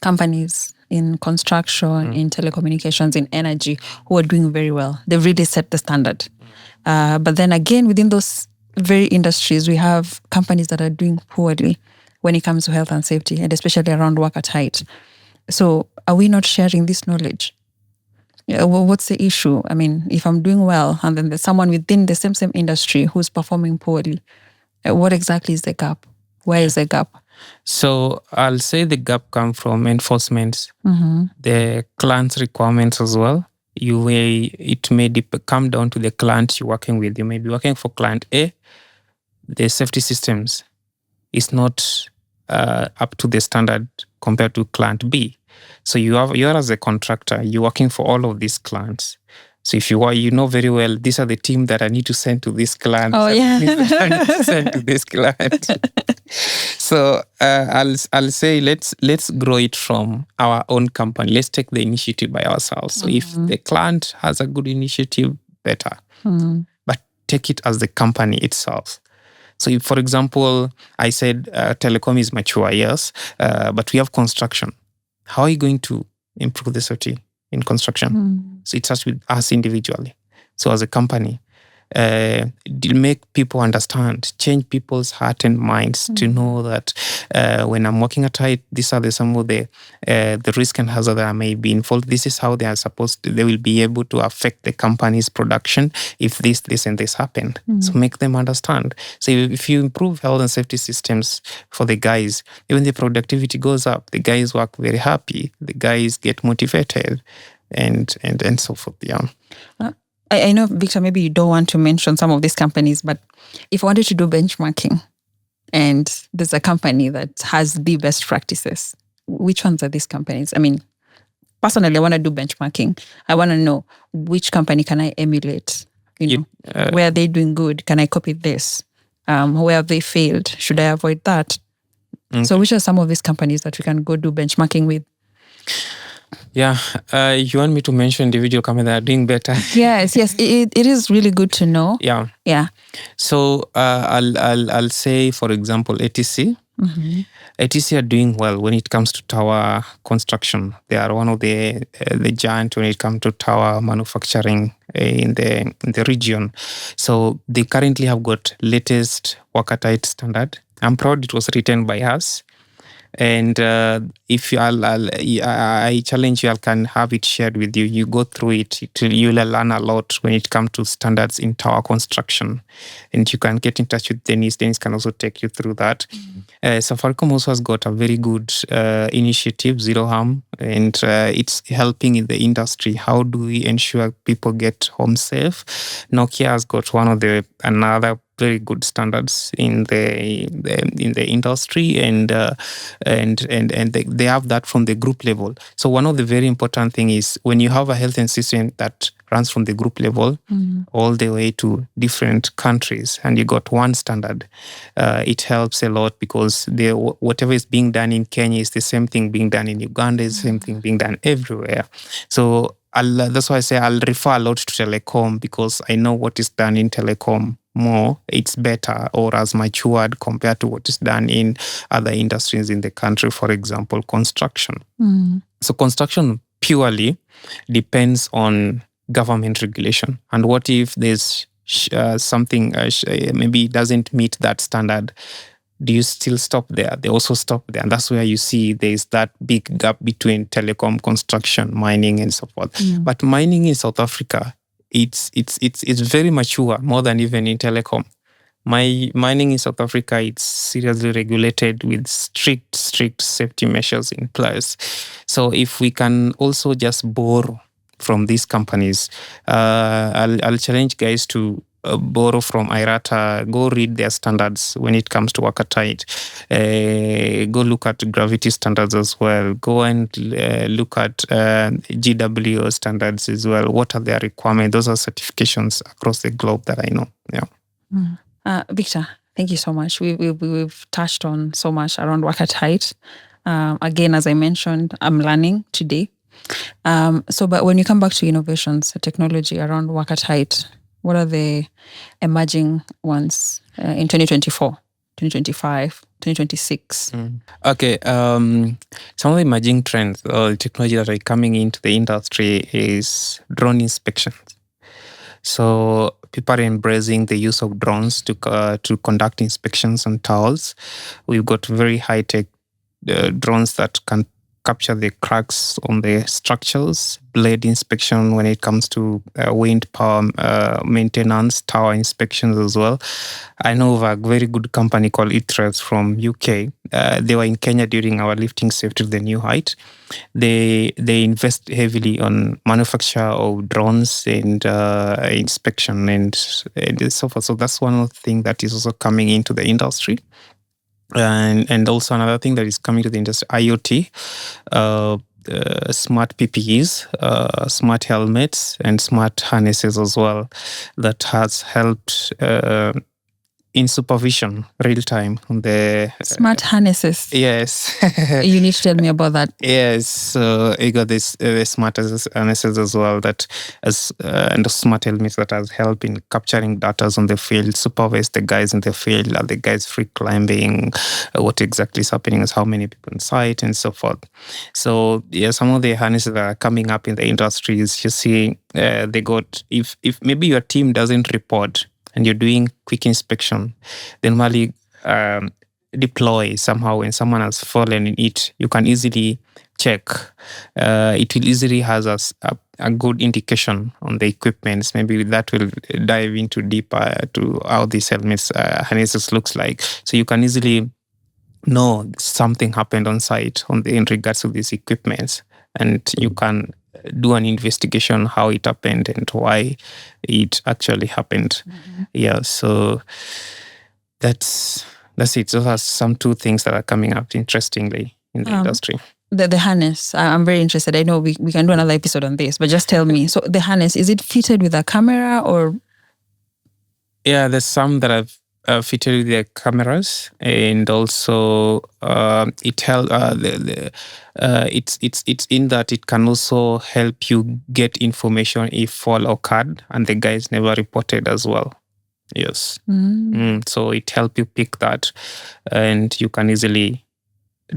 companies in construction, in telecommunications, in energy who are doing very well. They've really set the standard. But then again, within those very industries, we have companies that are doing poorly when it comes to health and safety, and especially around work at height. So are we not sharing this knowledge? Well, what's the issue? I mean, if I'm doing well and then there's someone within the same industry who's performing poorly, what exactly is the gap? Where is the gap? So I'll say the gap comes from enforcement, the client's requirements as well. It may come down to the client you're working with. You may be working for client A. The safety systems is not up to the standard compared to client B. So you're as a contractor, you're working for all of these clients. So if you know very well, these are the team that I need to send to this client. Oh, yeah. I need to send to this client. So I'll say let's grow it from our own company. Let's take the initiative by ourselves. So if the client has a good initiative, better. But take it as the company itself. So if, for example, I said telecom is mature, yes, but we have construction. How are you going to improve the safety in construction? So it starts with us individually. So as a company, make people understand, change people's heart and minds to know that when I'm working at height, these are some of the risk and hazard that I may be involved. This is how they will be able to affect the company's production if this, and this happened. So make them understand. So if you improve health and safety systems for the guys, even the productivity goes up. The guys work very happy. The guys get motivated and so forth. Yeah. I know, Victor, maybe you don't want to mention some of these companies, but if I wanted to do benchmarking and there's a company that has the best practices, which ones are these companies? I mean, personally, I want to do benchmarking. I want to know which company can I emulate? Where are they doing good? Can I copy this? Where have they failed? Should I avoid that? Okay. So which are some of these companies that we can go do benchmarking with? Yeah, you want me to mention individual companies that are doing better? Yes. It is really good to know. Yeah. So I'll say, for example, ATC. ATC are doing well when it comes to tower construction. They are one of the giant when it comes to tower manufacturing in the region. So they currently have got latest work at height standard. I'm proud it was written by us. And if I challenge you, I can have it shared with you. You go through it, you'll learn a lot when it comes to standards in tower construction. And you can get in touch with Dennis. Dennis can also take you through that. Safaricom also has got a very good initiative, Zero Harm, and it's helping in the industry. How do we ensure people get home safe? Nokia has got another very good standards in the industry, and they have that from the group level. So one of the very important thing is when you have a health system that runs from the group level all the way to different countries, and you got one standard, it helps a lot, because whatever is being done in Kenya is the same thing being done in Uganda, is the same thing being done everywhere. So that's why I say I'll refer a lot to telecom, because I know what is done in telecom more, it's better or as matured compared to what is done in other industries in the country. For example, construction. So construction purely depends on government regulation. And what if there's something maybe doesn't meet that standard? Do you still stop there? They also stop there. And that's where you see there's that big gap between telecom, construction, mining, and so forth. But mining in South Africa, it's very mature, more than even in telecom. Mining in South Africa, it's seriously regulated with strict safety measures in place. So if we can also just borrow from these companies, I'll challenge guys to borrow from IRATA, go read their standards when it comes to worker tight. Go look at gravity standards as well. Go and look at GWO standards as well. What are their requirements? Those are certifications across the globe that I know. Yeah. Victor, thank you so much. We've touched on so much around worker tight. Again, as I mentioned, I'm learning today. But when you come back to innovations, technology around worker tight, what are the emerging ones in 2024, 2025, 2026? Okay. Some of the emerging trends or technology that are coming into the industry is drone inspections. So people are embracing the use of drones to conduct inspections on towers. We've got very high-tech drones that can capture the cracks on the structures, blade inspection when it comes to wind power maintenance, tower inspections as well. I know of a very good company called Itres from UK. They were in Kenya during our lifting safety to the new height. They invest heavily on manufacture of drones and inspection and so forth. So that's one of the things that is also coming into the industry. And also another thing that is coming to the industry, IoT, smart PPEs, smart helmets, and smart harnesses as well, that has helped in supervision real time on the smart harnesses. Yes. You need to tell me about that. Yes, so you got this smart harnesses as well, that and the smart helmets that has helped in capturing data on the field, supervise the guys in the field, are the guys free climbing, what exactly is happening, is how many people on site, and so forth. So yeah, some of the harnesses that are coming up in the industry is, you see, they got, if maybe your team doesn't report and you're doing quick inspection, then normally deploy somehow when someone has fallen in it, you can easily check. It will easily has a good indication on the equipment. Maybe that will dive into deeper to how these helmets harnesses looks like. So you can easily know something happened on site in regards to these equipments, and you can do an investigation how it happened and why it actually happened. Yeah, so that's it. Those are some two things that are coming up interestingly in the industry. The harness, I'm very interested. I know we can do another episode on this, but just tell me. So the harness, is it fitted with a camera or? Yeah, there's some that I've fitted with their cameras, and also it's in that it can also help you get information if fall occurred and the guys never reported as well. Yes. So it helps you pick that, and you can easily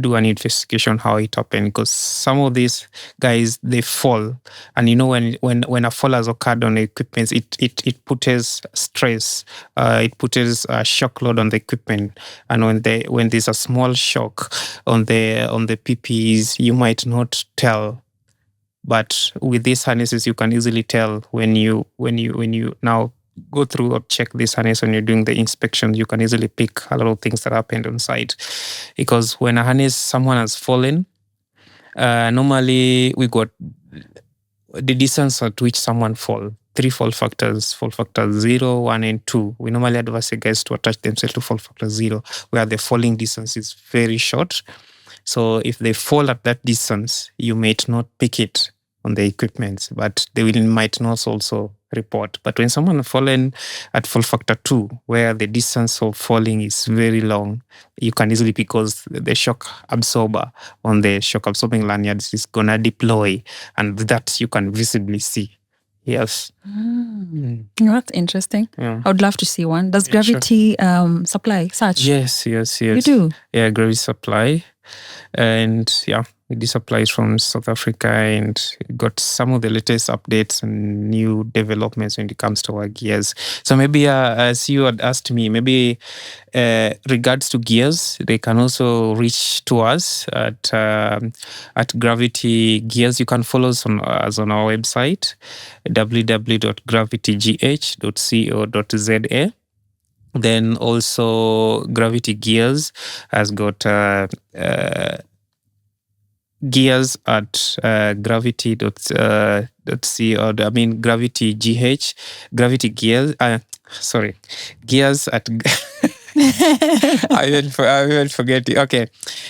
do an investigation how it happened, because some of these guys, they fall, and when a fall has occurred on the equipment, it puts stress, it puts a shock load on the equipment, and when there's a small shock on the PPEs, you might not tell. But with these harnesses, you can easily tell when you now go through or check this harness when you're doing the inspection. You can easily pick a lot of things that happened on site, because when a harness, someone has fallen, normally we got the distance at which someone fall. three fall factors: fall factor 0, 1, and 2. We normally advise the guys to attach themselves to fall factor 0, where the falling distance is very short. So if they fall at that distance, you might not pick it on the equipment, but they might not also report. But when someone fallen at fall factor 2, where the distance of falling is very long, you can easily, because the shock absorber on the shock absorbing lanyards is gonna deploy, and that you can visibly see. Yes. That's interesting. Yeah. I would love to see one. Does Yeah, sure. Gravity supply such? Yes. You do? Yeah, Gravity supply. And yeah, we do supplies from South Africa, and got some of the latest updates and new developments when it comes to our gears. So maybe as you had asked me, maybe regards to gears, they can also reach to us at Gravity Gears. You can follow us on our website, www.gravitygh.co.za. Then also Gravity Gears has got gears at gravity.co. Gravity GH, Gravity Gears. Gears at. I will forget it. Okay,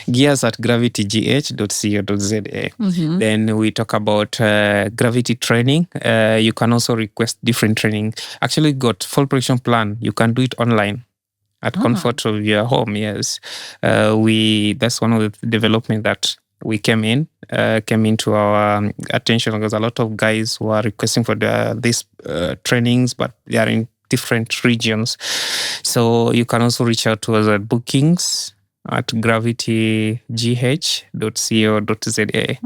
gears at gravitygh.co.za. Then we talk about gravity training. You can also request different training. Actually, got full production plan. You can do it online at comfort of your home. Yes, that's one of the development that we came into our attention, because a lot of guys who are requesting for these trainings, but they are in different regions. So you can also reach out to us at bookings at gravitygh.co.za.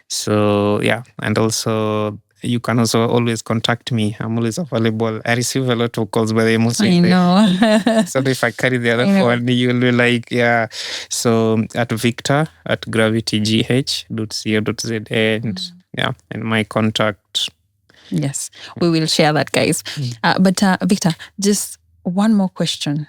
So yeah, and also you can also always contact me. I'm always available. I receive a lot of calls, but I mostly know. So if I carry the other phone, you'll be like, yeah. So at Victor at gravitygh.co.za, and yeah, and my contact. Yes, we will share that, guys. But Victor, just one more question.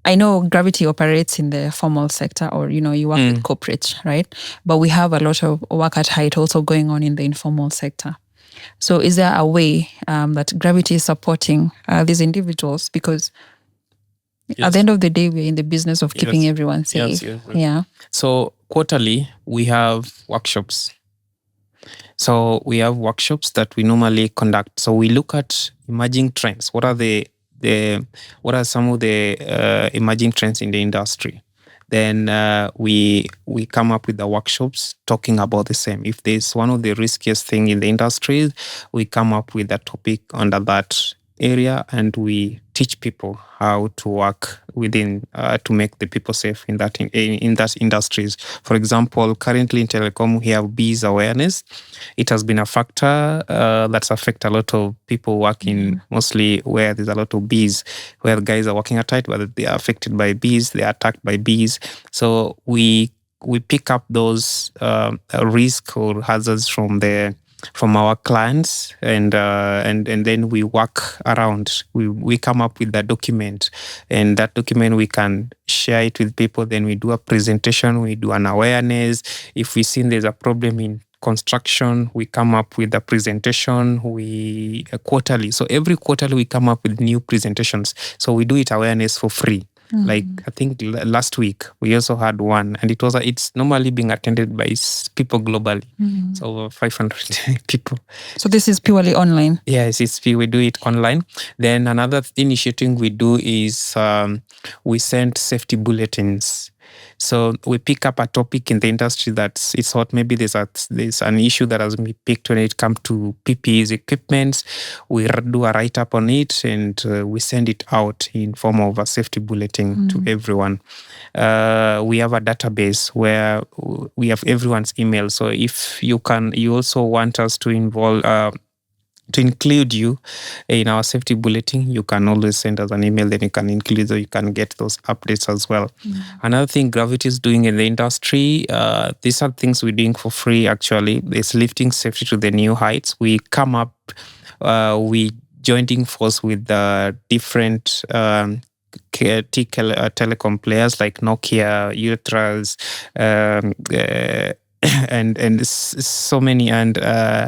I know Gravity operates in the formal sector, or you work with corporates, right? But we have a lot of work at height also going on in the informal sector. So is there a way that Gravity is supporting these individuals? Because at the end of the day, we're in the business of keeping everyone safe. Yes. Yeah. So quarterly, we have workshops. So we have workshops that we normally conduct. So we look at emerging trends. What are what are some of the emerging trends in the industry? Then we come up with the workshops talking about the same. If there's one of the riskiest thing in the industry, we come up with a topic under that area, and we teach people how to work within to make the people safe in that industries. For example, currently in telecom, we have bees awareness. It has been a factor that's affect a lot of people working mostly where there's a lot of bees, where guys are working at night, but they are affected by bees, they are attacked by bees. So we pick up those risk or hazards from our clients, and then we work around. We come up with that document, and that document we can share it with people. Then we do a presentation, we do an awareness. If we see there's a problem in construction, we come up with a presentation. We quarterly. So every quarterly we come up with new presentations. So we do it awareness for free. Like I think last week we also had one, and it's normally being attended by people globally. So over 500 people. So this is purely online? Yes, we do it online. Then another initiative we do is we send safety bulletins. So we pick up a topic in the industry it's hot. Maybe there's an issue that has been picked when it comes to PPE's equipment. We do a write-up on it, and we send it out in form of a safety bulletin to everyone. We have a database where we have everyone's email. So if you also want us to to include you in our safety bulletin, you can always send us an email, then you can include, so you can get those updates as well. Another thing Gravity is doing in the industry, these are things we're doing for free actually, is lifting safety to the new heights. We come up, we joining force with different telecom players like Nokia, Ultras, and so many. And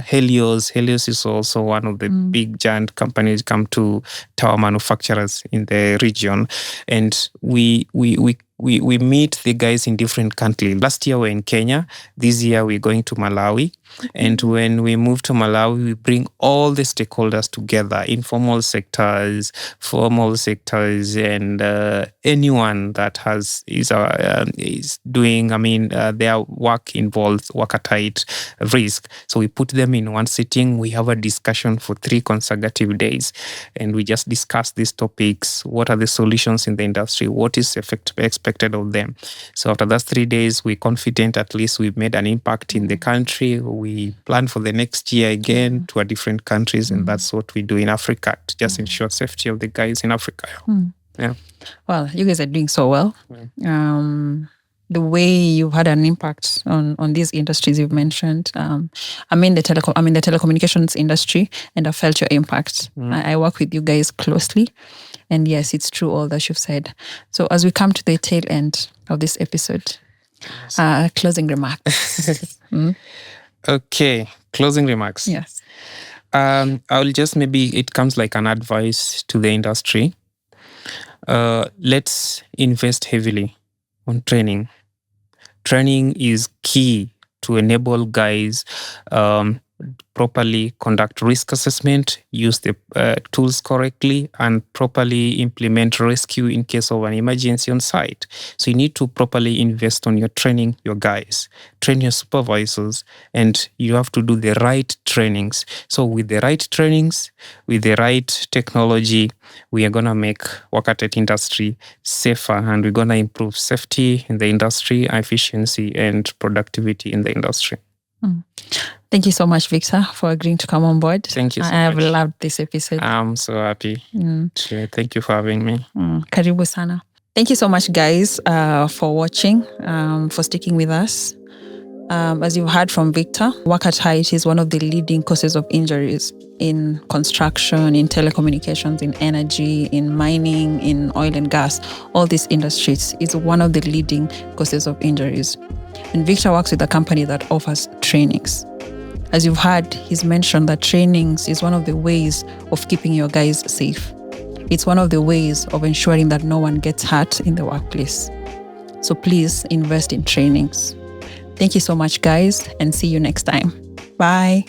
Helios is also one of the big giant companies, come to tower manufacturers in the region, and we meet the guys in different countries. Last year we're in Kenya. This year we're going to Malawi. And when we move to Malawi, we bring all the stakeholders together, informal sectors, formal sectors, and anyone that is doing, their work involves work at height risk. So we put them in one sitting. We have a discussion for 3 consecutive days, and we just discuss these topics. What are the solutions in the industry? What is expected of them? So after those 3 days, we're confident at least we've made an impact in the country. We plan for the next year again to a different countries, and that's what we do in Africa to just ensure safety of the guys in Africa. Yeah. Well, you guys are doing so well. The way you've had an impact on these industries you've mentioned. I'm in the telecommunications industry, and I felt your impact. I work with you guys closely, and yes, it's true all that you've said. So as we come to the tail end of this episode, closing remarks. Okay, closing remarks. Yes. I'll just, maybe it comes like an advice to the industry. Let's invest heavily on training. Training is key to enable guys properly conduct risk assessment, use the tools correctly, and properly implement rescue in case of an emergency on site. So you need to properly invest on your training, your guys, train your supervisors, and you have to do the right trainings. So with the right trainings, with the right technology, we are going to make work at height industry safer, and we're going to improve safety in the industry, efficiency, and productivity in the industry. Thank you so much, Victor, for agreeing to come on board. Thank you so much. I have much. loved this episode. I'm so happy. Thank you for having me. Karibu sana. Thank you so much, guys, for watching, for sticking with us. As you've heard from Victor, work at height is one of the leading causes of injuries in construction, in telecommunications, in energy, in mining, in oil and gas. All these industries is one of the leading causes of injuries. And Victor works with a company that offers trainings. As you've heard, he's mentioned that trainings is one of the ways of keeping your guys safe. It's one of the ways of ensuring that no one gets hurt in the workplace. So please invest in trainings. Thank you so much, guys, and see you next time. Bye.